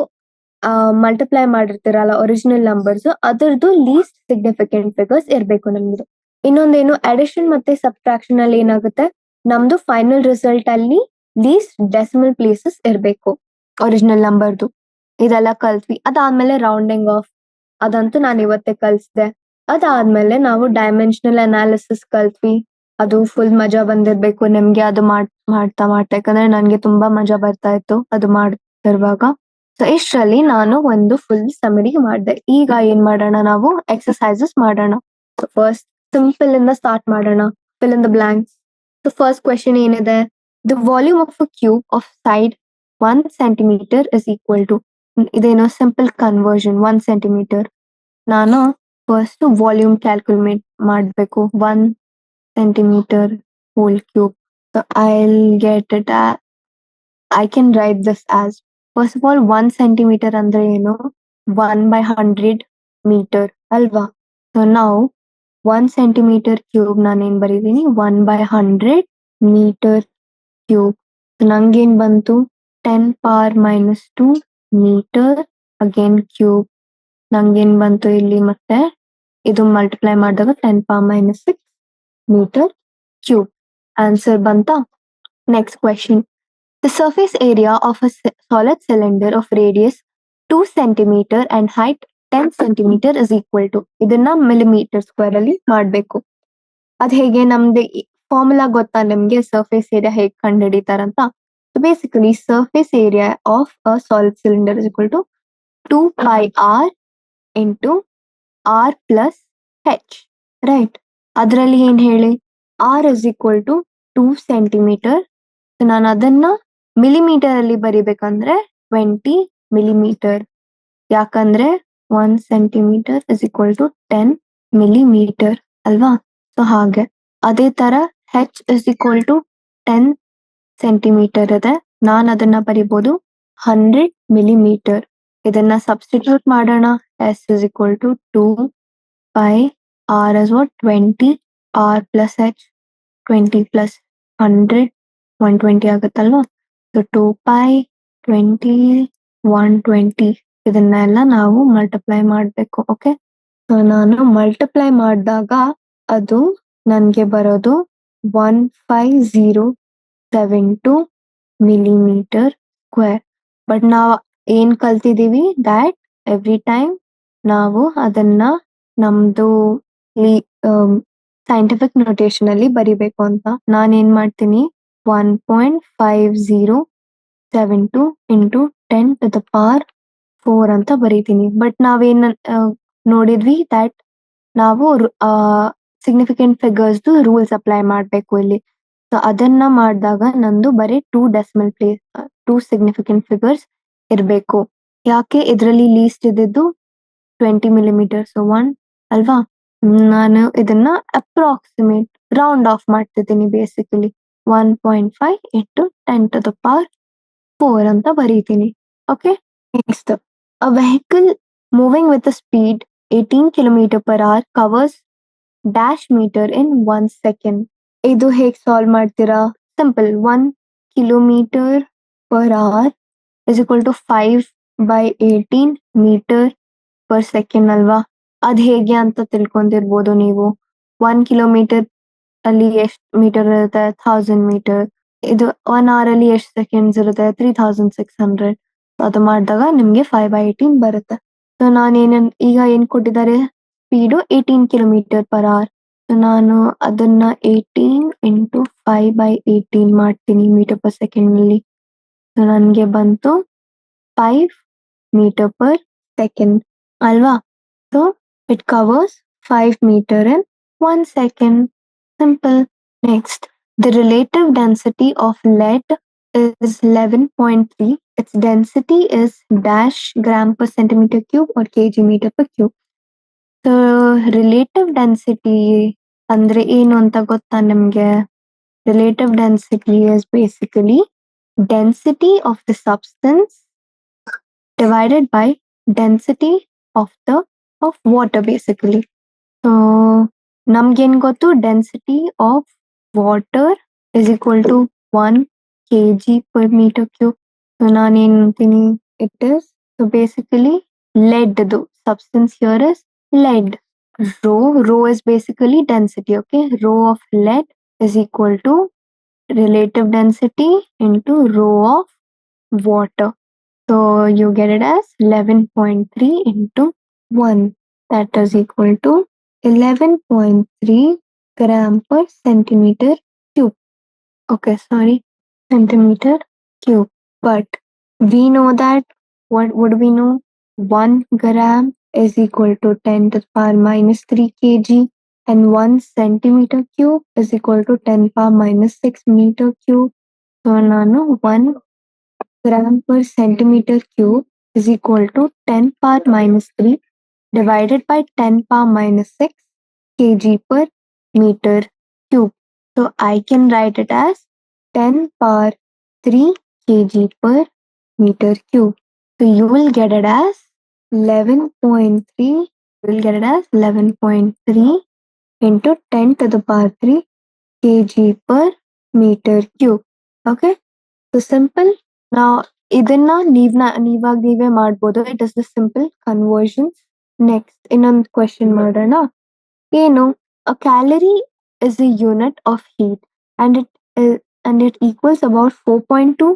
Speaker 1: ಮಲ್ಟಿಪ್ಲೈ ಮಾಡಿರ್ತೀರಲ್ಲ ಒರಿಜಿನಲ್ ನಂಬರ್ಸ್, ಅದರದ್ದು ಲೀಸ್ಟ್ ಸಿಗ್ನಿಫಿಕೆಂಟ್ ಫಿಗರ್ಸ್ ಇರ್ಬೇಕು ನಮ್ದು. ಇನ್ನೊಂದೇನು, ಅಡಿಷನ್ ಮತ್ತೆ ಸಬ್ಟ್ರಾಕ್ಷನ್ ಅಲ್ಲಿ ಏನಾಗುತ್ತೆ, ನಮ್ದು ಫೈನಲ್ ರಿಸಲ್ಟ್ ಅಲ್ಲಿ ಲೀಸ್ಟ್ ಡೆಸಿಮಲ್ ಪ್ಲೇಸಸ್ ಇರ್ಬೇಕು. ಒರಿಜಿನಲ್ ನಂಬರ್ದು ಇದೆಲ್ಲ ಕಲ್ತ್ವಿ. ಅದಾದ್ಮೇಲೆ ರೌಂಡಿಂಗ್ ಆಫ್ ಅದಂತೂ ನಾನು ಇವತ್ತೇ ಕಲಿಸ್ದೆ. ಅದಾದ್ಮೇಲೆ ನಾವು ಡೈಮೆನ್ಷನಲ್ ಅನಾಲಿಸಿಸ್ ಕಲ್ತ್ವಿ. ಅದು ಫುಲ್ ಮಜಾ ಬಂದಿರ್ಬೇಕು ನಿಮ್ಗೆ ಅದು ಮಾಡ್ತಾ ಯಾಕಂದ್ರೆ ನನ್ಗೆ ತುಂಬಾ ಮಜಾ ಬರ್ತಾ ಇತ್ತು ಅದು ಮಾಡ್ತಿರುವಾಗ. ಸೊ ಇಷ್ಟರಲ್ಲಿ ನಾನು ಒಂದು ಫುಲ್ ಸಮರಿ ಮಾಡಿದೆ. ಈಗ ಏನ್ ಮಾಡೋಣ, ನಾವು ಎಕ್ಸರ್ಸೈಸಸ್ ಮಾಡೋಣ. ಫಸ್ಟ್ ಸಿಂಪಲ್ ಇಂದ ಸ್ಟಾರ್ಟ್ ಮಾಡೋಣ. Fill in the blanks. So first question ಏನಿದೆ, the volume of a cube of side 1 centimetre is equal to, ಇದೇನೋ ಸಿಂಪಲ್ ಕನ್ವರ್ಷನ್ 1 ಸೆಂಟಿಮೀಟರ್. ನಾನು ಫಸ್ಟ್ ವಾಲ್ಯೂಮ್ ಕ್ಯಾಲ್ಕುಲೇಟ್ ಮಾಡಬೇಕು. 1 centimeter whole cube. So I'll get it at, I can write this as, first of all 1 centimeter ಅಂದ್ರೆ ಏನು, 1/100 meter ಅಲ್ವಾ. So ನಾವು 1 centimeter cube ನಾನೇನ್ ಬರೀತೀನಿ, 1/100 meter cube. ನಂಗೇನ್ ಬಂತು, 10 power minus 2 meter again cube. ನಂಗೇನ್ ಬಂತು ಇಲ್ಲಿ ಮತ್ತೆ ಇದು ಮಲ್ಟಿಪ್ಲೈ ಮಾಡಿದಾಗ 10 power minus 6 meter cube. Answer banta. Next question. The surface area of a solid cylinder of radius 2 centimeter and height 10 centimeter is equal to, ಇದನ್ನ millimeter square ಅಲ್ಲಿ ಮಾಡಬೇಕು. ಅದ್ ಹೇಗೆ, ನಮ್ದು ಫಾರ್ಮುಲಾ ಗೊತ್ತಾ ನಿಮ್ಗೆ ಸರ್ಫೇಸ್ ಏರಿಯಾ ಹೇಗೆ ಕಂಡುಹಿಡಿತಾರಂತ? So basically surface area of a solid cylinder is equal to 2 pi r into r plus h, right? ಅದರಲ್ಲಿ ಏನ್ ಹೇಳಿ, r is equal to 2 centimeter. ನಾನು ಅದನ್ನ ಮಿಲಿಮೀಟರ್ ಅಲ್ಲಿ ಬರಿಬೇಕಂದ್ರೆ 20 ಮಿಲಿಮೀಟರ್, ಯಾಕಂದ್ರೆ 1 centimetre is equal to 10 millimeter ಅಲ್ವಾ. ಸೊ ಹಾಗೆ ಅದೇ ತರ h is equal to 10 centimeter ಇದೆ, ನಾನು ಅದನ್ನ ಬರಿಬೋದು 100 ಮಿಲಿಮೀಟರ್. ಇದನ್ನ ಸಬ್ಸ್ಟಿಟ್ಯೂಟ್ ಮಾಡೋಣ. S is equal to 2 pi r is what, 20 r plus h, 20 plus 100 120 ಆಗುತ್ತಲ್ವಾ. ಸೊ 2 pi 20 120 ಇದನ್ನೆಲ್ಲ ನಾವು ಮಲ್ಟಿಪ್ಲೈ ಮಾಡಬೇಕು. ಓಕೆ, ಸೊ ನಾನು ಮಲ್ಟಿಪ್ಲೈ ಮಾಡಿದಾಗ ಅದು ನನಗೆ ಬರೋದು 15072 ಮಿಲಿಮೀಟರ್ ಸ್ಕ್ವೇರ್. ಬಟ್ ನಾವು ಏನ್ ಕಲ್ತಿದೀವಿ, ದ್ಯಾಟ್ ಎವ್ರಿ ಟೈಮ್ ನಾವು ಅದನ್ನ ನಮ್ದು ಸೈಂಟಿಫಿಕ್ ನೋಟೇಶನ್ ಅಲ್ಲಿ ಬರಿಬೇಕು ಅಂತ. ನಾನೇನ್ ಮಾಡ್ತೀನಿ, 1.5072 ಇಂಟು 10 to the power 4 ಅಂತ ಬರೀತೀನಿ. ಬಟ್ ನಾವೇನ್ ನೋಡಿದ್ವಿ, ದ್ಯಾಟ್ ನಾವು ಸಿಗ್ನಿಫಿಕೆಂಟ್ ಫಿಗರ್ಸ್ ರೂಲ್ಸ್ ಅಪ್ಲೈ ಮಾಡ್ಬೇಕು ಇಲ್ಲಿ. ಸೊ ಅದನ್ನ ಮಾಡಿದಾಗ ನಂದು ಬರೀ 2 ಸಿಗ್ನಿಫಿಕೆಂಟ್ ಫಿಗರ್ಸ್ ಇರಬೇಕು. ಯಾಕೆ, ಇದರಲ್ಲಿ ಲೀಸ್ಟ್ ಇದ್ದಿದ್ದು 20 ಮಿಲಿಮೀಟರ್, ಸೊ 1 ಅಲ್ವಾ. ನಾನು ಇದನ್ನ ಅಪ್ರಾಕ್ಸಿಮೇಟ್ ರೌಂಡ್ ಆಫ್ ಮಾಡ್ತಿದ್ದೀನಿ. Basically 1.5 into 10 to the power 4 ಅಂತ ಬರೀತೀನಿ. Okay, next, a vehicle moving with a speed 18 kilometre per hour covers dash metre in 1 second. ಇದು ಹೇಗೆ ಸಾಲ್ವ್ ಮಾಡ್ತೀರಾ? Simple, 1 kilometre per hour is equal to 5/18 metre per second ಅಲ್ವಾ. ಅದ್ ಹೇಗೆ ಅಂತ ತಿಳ್ಕೊಂಡಿರ್ಬೋದು ನೀವು. 1 ಕಿಲೋಮೀಟರ್ ಅಲ್ಲಿ ಎಷ್ಟು ಮೀಟರ್ ಇರುತ್ತೆ, 1000 ಮೀಟರ್. ಇದು 1 hour ಅಲ್ಲಿ ಎಷ್ಟು ಸೆಕೆಂಡ್ಸ್ ಇರುತ್ತೆ, 3600. ಅದು ಮಾಡಿದಾಗ ನಿಮ್ಗೆ 5/18 ಬರುತ್ತೆ. ಸೊ ಈಗ ಏನ್ ಕೊಟ್ಟಿದ್ದಾರೆ, speed 18 kilometre per hour. So ನಾನು ಅದನ್ನ 18 ಇಂಟು 5/18 ಮಾಡ್ತೀನಿ ಮೀಟರ್ ಪರ್ ಸೆಕೆಂಡ್ ಅಲ್ಲಿ. ಸೊ ನನ್ಗೆ ಬಂತು 5 ಮೀಟರ್ ಪರ್ ಸೆಕೆಂಡ್ ಅಲ್ವಾ. So it covers 5 meter in 1 second. Simple. Next, the relative density of lead is 11.3. Its density is dash gram per centimeter cube or kg meter per cube. So relative density ಅಂದ್ರೆ ಏನು ಅಂತ ಗೊತ್ತಾ ನಿಮ್ಗೆ? Relative density is basically density of the substance divided by density of water basically. So ನಮ್ಗೇನ್ ಗೊತ್ತು, density of water is equal to 1 kg per meter cube. So ನಾನೇನ್ ಅಂತೀನಿ, it is, so basically lead substance here is lead. Rho is basically density. Okay, rho of lead is equal to relative density into rho of water. So you get it as 11.3 into 1. That is equal to 11.3 gram per centimeter cube. Okay, sorry, centimeter cube. But we know that, what would we know? 1 gram is equal to 10 to the power minus 3 kg, and 1 centimeter cube is equal to 10 power minus 6 meter cube. So ನಾನು 1 gram per centimeter cube is equal to 10 power minus 3 divided by 10 power minus 6 kg per meter cube. So I can write it as 10 power 3 kg per meter cube. So you will get it as 11.3. You will get it as 11.3 into 10 to the power 3 kg per meter cube. Okay, so simple. Now ಇದನ್ನ ನೀವಾಗ ನೀವೇ ಮಾಡ್ಬೋದು. It is the simple conversions. Next ಇನ್ನೊಂದು question ಮಾಡೋಣ. ಏನು, a calorie is a unit of heat and it equals about 4.2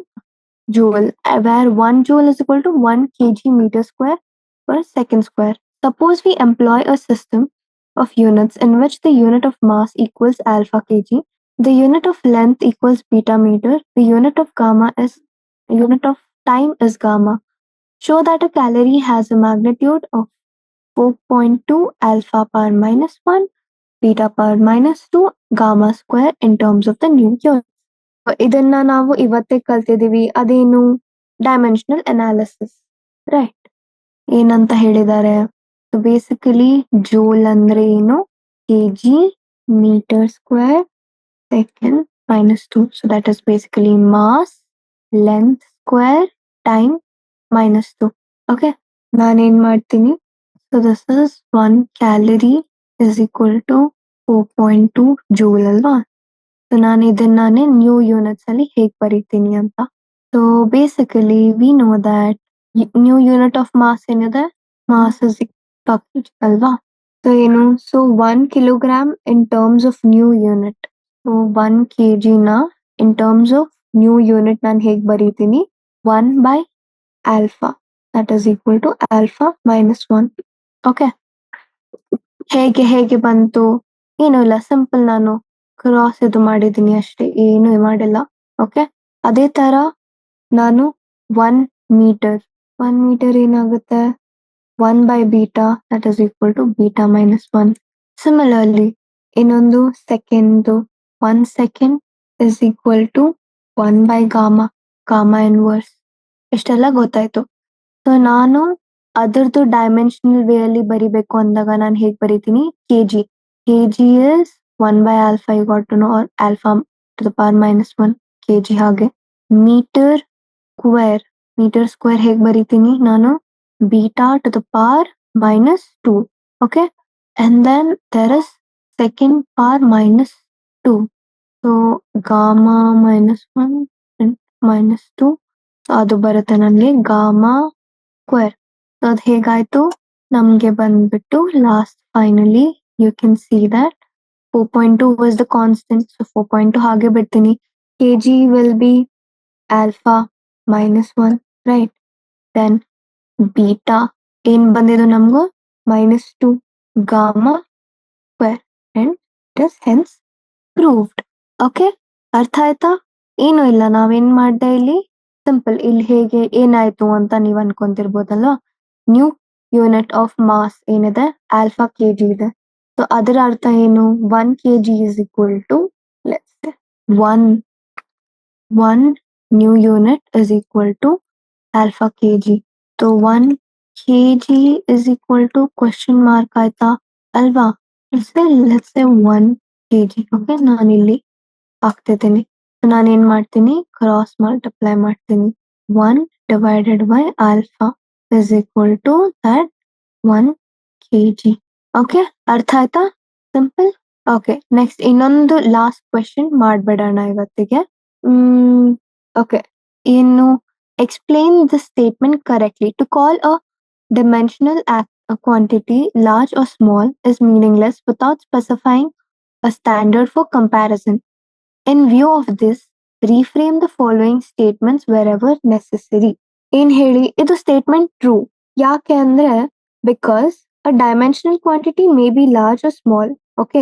Speaker 1: joule, where 1 joule is equal to 1 kg meter square per second square. Suppose we employ a system of units in which the unit of mass equals alpha kg, the unit of length equals beta meter, the unit of time is gamma. Show that a calorie has a magnitude of 4.2 alpha power minus 1 beta power minus 2 gamma square in terms of the new unit. ಇದನ್ನ ನಾವು ಇವತ್ತೇ ಕಲ್ತಿದೀವಿ. ಅದೇನು, dimensional analysis, right? ಏನಂತ ಹೇಳಿದ್ದಾರೆ? Basically joule ಅಂದ್ರೆ ಏನು? Kg meter square second minus 2. So that is basically mass, length square, time minus 2. Okay, ನಾನೇನ್ ಮಾಡ್ತೀನಿ? So this is 1 calorie is equal to 4.2 joule ಅಲ್ವಾ? ಸೊ ನಾನು ಇದನ್ನಾನೇ ನ್ಯೂ ಯೂನಿಟ್ಸ್ ಅಲ್ಲಿ ಹೇಗೆ ಬರೀತೀನಿ ಅಂತ. So basically we know that new unit of mass ಏನಿದೆ? ಮಾಸ್ ಇಸ್ ಅಲ್ವಾ? ಸೊ ಏನು? So 1 kilogram in terms of new unit. So 1 kg ನ in terms of new unit ನಾನು ಹೇಗೆ ಬರೀತೀನಿ? 1 by alpha, that is equal to alpha minus 1. Okay, ಹೇಗೆ ಬಂತು? ಏನೂ ಇಲ್ಲ, ಸಿಂಪಲ್ ನಾನು ಕ್ರಾಸ್ ಇದು ಮಾಡಿದ್ದೀನಿ ಅಷ್ಟೇ, ಏನು ಮಾಡಿಲ್ಲ. ಓಕೆ, ಅದೇ ತರ ನಾನು 1 ಮೀಟರ್ ಏನಾಗುತ್ತೆ? 1 by beta, that is equal to beta minus 1. Similarly, ಇನ್ನೊಂದು second, 1 second is equal to 1 by gamma inverse. ಇಷ್ಟೆಲ್ಲ ಗೊತ್ತಾಯ್ತು. ಸೊ ನಾನು ಅದರದ್ದು ಡೈಮೆನ್ಷನಲ್ ವೇ ಅಲ್ಲಿ ಬರಿಬೇಕು ಅಂದಾಗ ನಾನು ಹೇಗೆ ಬರಿತೀನಿ? KG is 1 by alpha, you got to know, or alpha to the power minus 1 kg. ಹಾಗೆ ಮೀಟರ್ ಸ್ಕ್ವೇರ್ ಹೇಗೆ ಬರಿತೀನಿ ನಾನು? beta to the power minus 2. Okay, and then there is second power minus 2. So gamma minus 1 and minus 2. So ಅದು ಬರುತ್ತೆ ನನಗೆ gamma square. So ಅದು ಹೇಗಾಯ್ತು? ನಮಗೆ ಬಂದ್ಬಿಟ್ಟು last finally you can see that 4.2 was the constant. So 4.2 ಹಾಗೆ ಬಿಡ್ತೀನಿ. kg will be alpha minus 1, right? Then beta ಏನ್ ಬಂದಿದ್ದು ನಮ್ಗೂ? -2 gamma square, and it is hence proved. Okay, ಅರ್ಥ ಆಯ್ತಾ? ಏನು ಇಲ್ಲ, ನಾವೇನ್ ಮಾಡ್ದೆ ಇಲ್ಲಿ? ಸಿಂಪಲ್, ಇಲ್ಲಿ ಹೇಗೆ ಏನಾಯ್ತು ಅಂತ ನೀವ್ ಅನ್ಕೊಂತಿರ್ಬೋದಲ್ವಾ? ನ್ಯೂ ಯೂನಿಟ್ ಆಫ್ ಮಾಸ್ ಏನಿದೆ? ಆಲ್ಫಾ ಕೆಜಿ ಇದೆ. ಸೊ ಅದರ ಅರ್ಥ ಏನು? 1 kg is equal to, let's say, 1 new unit is equal to alpha kg. So 1 kg is equal to question mark ಆಯ್ತಾ ಅಲ್ವಾ? let's say 1 kg. ಓಕೆ, ನಾನಿಲ್ಲಿ ಹಾಕ್ತಿದ್ದೀನಿ. ನಾನೇನ್ ಮಾಡ್ತೀನಿ? ಕ್ರಾಸ್ ಮಲ್ಟಿಪ್ಲೈ ಮಾಡ್ತೀನಿ. 1 divided by alpha is equal to that 1 kg. Okay, ಅರ್ಥ ಆಯ್ತಾ? Simple. Okay, next ಇನ್ನೊಂದು ಲಾಸ್ಟ್ ಕ್ವೆಶನ್ ಮಾಡ್ಬಿಡೋಣ ಇವತ್ತಿಗೆ. ಓಕೆ, ಏನು? Explain the statement correctly. To call a dimensional quantity large or small is meaningless without specifying a standard for comparison. In view of this, reframe the following statements wherever necessary. ಏನ್ ಹೇಳಿ ಇದು statement true. ಯಾಕೆ ಅಂದ್ರೆ because a dimensional quantity may be large or small. Okay,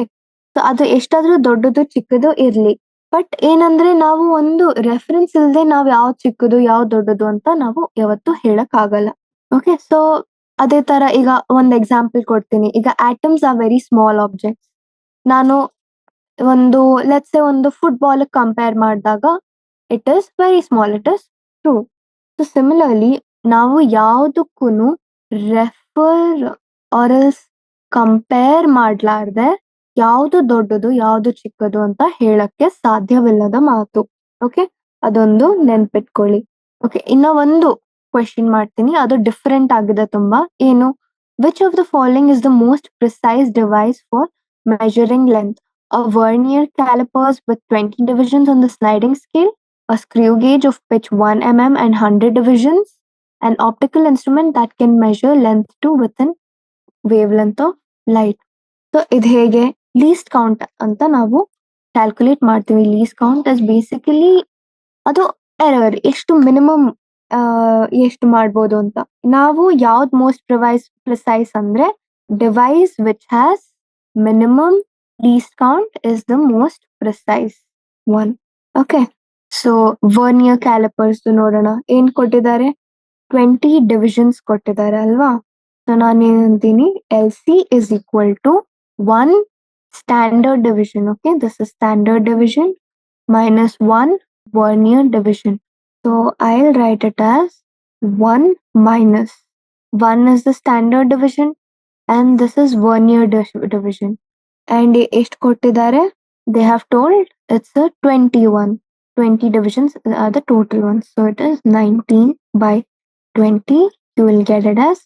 Speaker 1: so ಅದು ಎಷ್ಟಾದ್ರೂ ದೊಡ್ಡದು ಚಿಕ್ಕದು ಇರ್ಲಿ. ಬಟ್ ಏನಂದ್ರೆ ನಾವು ಒಂದು ರೆಫರೆನ್ಸ್ ಇಲ್ಲದೆ ನಾವು ಯಾವ್ದು ಚಿಕ್ಕದು ಯಾವ್ದು ದೊಡ್ಡದು ಅಂತ ನಾವು ಯಾವತ್ತೂ ಹೇಳಕ್ ಆಗಲ್ಲ. ಓಕೆ, ಸೊ ಅದೇ ತರ ಈಗ ಒಂದು ಎಕ್ಸಾಂಪಲ್ ಕೊಡ್ತೀನಿ. ಈಗ atoms are very small objects. ನಾನು ಒಂದು ಲೆಟ್ಸ್ ಸೇ ಒಂದು ಫುಟ್ಬಾಲ್ ಕಂಪೇರ್ ಮಾಡಿದಾಗ it is very small, it is true. So similarly ನಾವು ಯಾವುದಕ್ಕೂ ರೆಫರ್ ಆರ್ ಎಲ್ಸ್ ಕಂಪೇರ್ ಮಾಡ್ಲಾರ್ದೆ ಯಾವುದು ದೊಡ್ಡದು ಯಾವುದು ಚಿಕ್ಕದು ಅಂತ ಹೇಳಕ್ಕೆ ಸಾಧ್ಯವಿಲ್ಲದ ಮಾತು. ಓಕೆ, ಅದೊಂದು ನೆನ್ಪಿಟ್ಕೊಳ್ಳಿ. ಓಕೆ, ಇನ್ನ ಒಂದು ಕ್ವೆಶನ್ ಮಾಡ್ತೀನಿ, ಅದು ಡಿಫರೆಂಟ್ ಆಗಿದೆ ತುಂಬಾ. ಏನು, which of the following is the most precise device for measuring length? A vernier calipers with 20 divisions on the sliding scale, a screw gauge of pitch 1 mm and 100 divisions, an optical instrument that can measure length to within wavelength of light. So ಇದು ಹೇಗೆ least count ಅಂತ ನಾವು calculate ಮಾಡ್ತೀವಿ. Least count is basically ಅದು error, ಎಷ್ಟು minimum ಎಷ್ಟು ಮಾಡ್ಬೋದು ಅಂತ. ನಾವು ಯಾವ್ದು ಮೋಸ್ಟ್ ಪ್ರಿಸೈಸ್ ಅಂದ್ರೆ device which has minimum least count is the most precise one. Okay, so vernier calipers ನೋಡೋಣ. ಏನ್ ಕೊಟ್ಟಿದ್ದಾರೆ, 20 divisions ಕೊಟ್ಟಿದ್ದಾರೆ ಅಲ್ವಾ. ಸೊ ನಾನು ಏನಂತೀನಿ, LC is equal to 1 standard division. Okay, this is standard division minus 1 vernier division. So I'll write it as 1 minus 1 is the standard division and this is vernier division. And ಎಷ್ಟು ಕೊಟ್ಟಿದ್ದಾರೆ, they have told it's a 21. 20 divisions are the total ones. So it is 19 by 20. You will get it as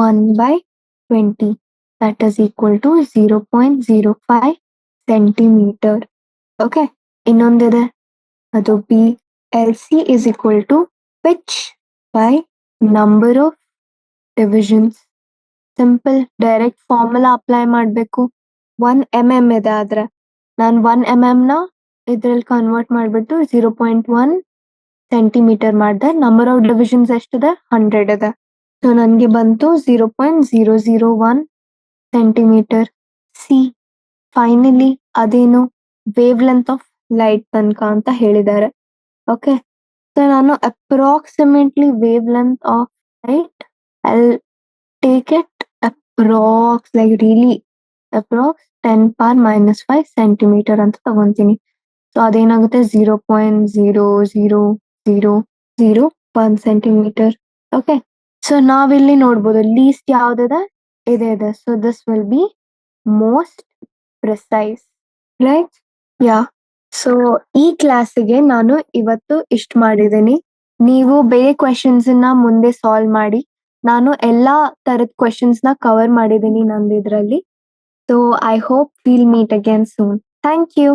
Speaker 1: 1 by 20. That is equal to 0.05 centimeter. Okay, ಇನ್ನೊಂದಿದೆ, ಅದು B. LC is equal to pitch by number of divisions. Simple direct formula apply ಮಾಡಬೇಕು. 1 mm ಇದೆ ಆದ್ರೆ ನಾನು 1 mm ನ ಇದ್ರಲ್ಲಿ convert ಮಾಡಿಬಿಟ್ಟು 0.1 centimetre ಮಾಡಿದೆ. ನಂಬರ್ ಆಫ್ ಡಿವಿಷನ್ಸ್ ಎಷ್ಟಿದೆ, 100 ಇದೆ. ಸೊ ನನಗೆ ಬಂತು 0.001 ಸೆಂಟಿಮೀಟರ್. ಸಿ ಫೈನಲಿ ಅದೇನು ವೇವ್ ಲೆಂತ್ ಆಫ್ ಲೈಟ್ ತನಕ ಅಂತ ಹೇಳಿದ್ದಾರೆ. ಓಕೆ, ಸೊ ನಾನು approximately wave length of light I take it approx, like really approx 10 power minus 5 centimeter ಅಂತ ತಗೊಂತೀನಿ. ಸೊ ಅದೇನಾಗುತ್ತೆ 0.00001 ಸೆಂಟಿಮೀಟರ್. ಓಕೆ, ಸೊ ನಾವಿಲ್ಲಿ ನೋಡ್ಬೋದು ಲೀಸ್ಟ್ ಯಾವ್ದಿದೆ, ಇದೆ. So this will be most precise, right? Yeah, so ಈ ಕ್ಲಾಸಿಗೆ ನಾನು ಇವತ್ತು ಇಷ್ಟು ಮಾಡಿದ್ದೀನಿ. ನೀವು ಬೇರೆ ಕ್ವೆಶನ್ಸ್ ಮುಂದೆ ಸಾಲ್ವ್ ಮಾಡಿ. ನಾನು ಎಲ್ಲಾ ತರದ ಕ್ವೆಶನ್ಸ್ ನ ಕವರ್ ಮಾಡಿದ್ದೀನಿ ನಂದು ಇದ್ರಲ್ಲಿ. So I hope will meet again soon. Thank you.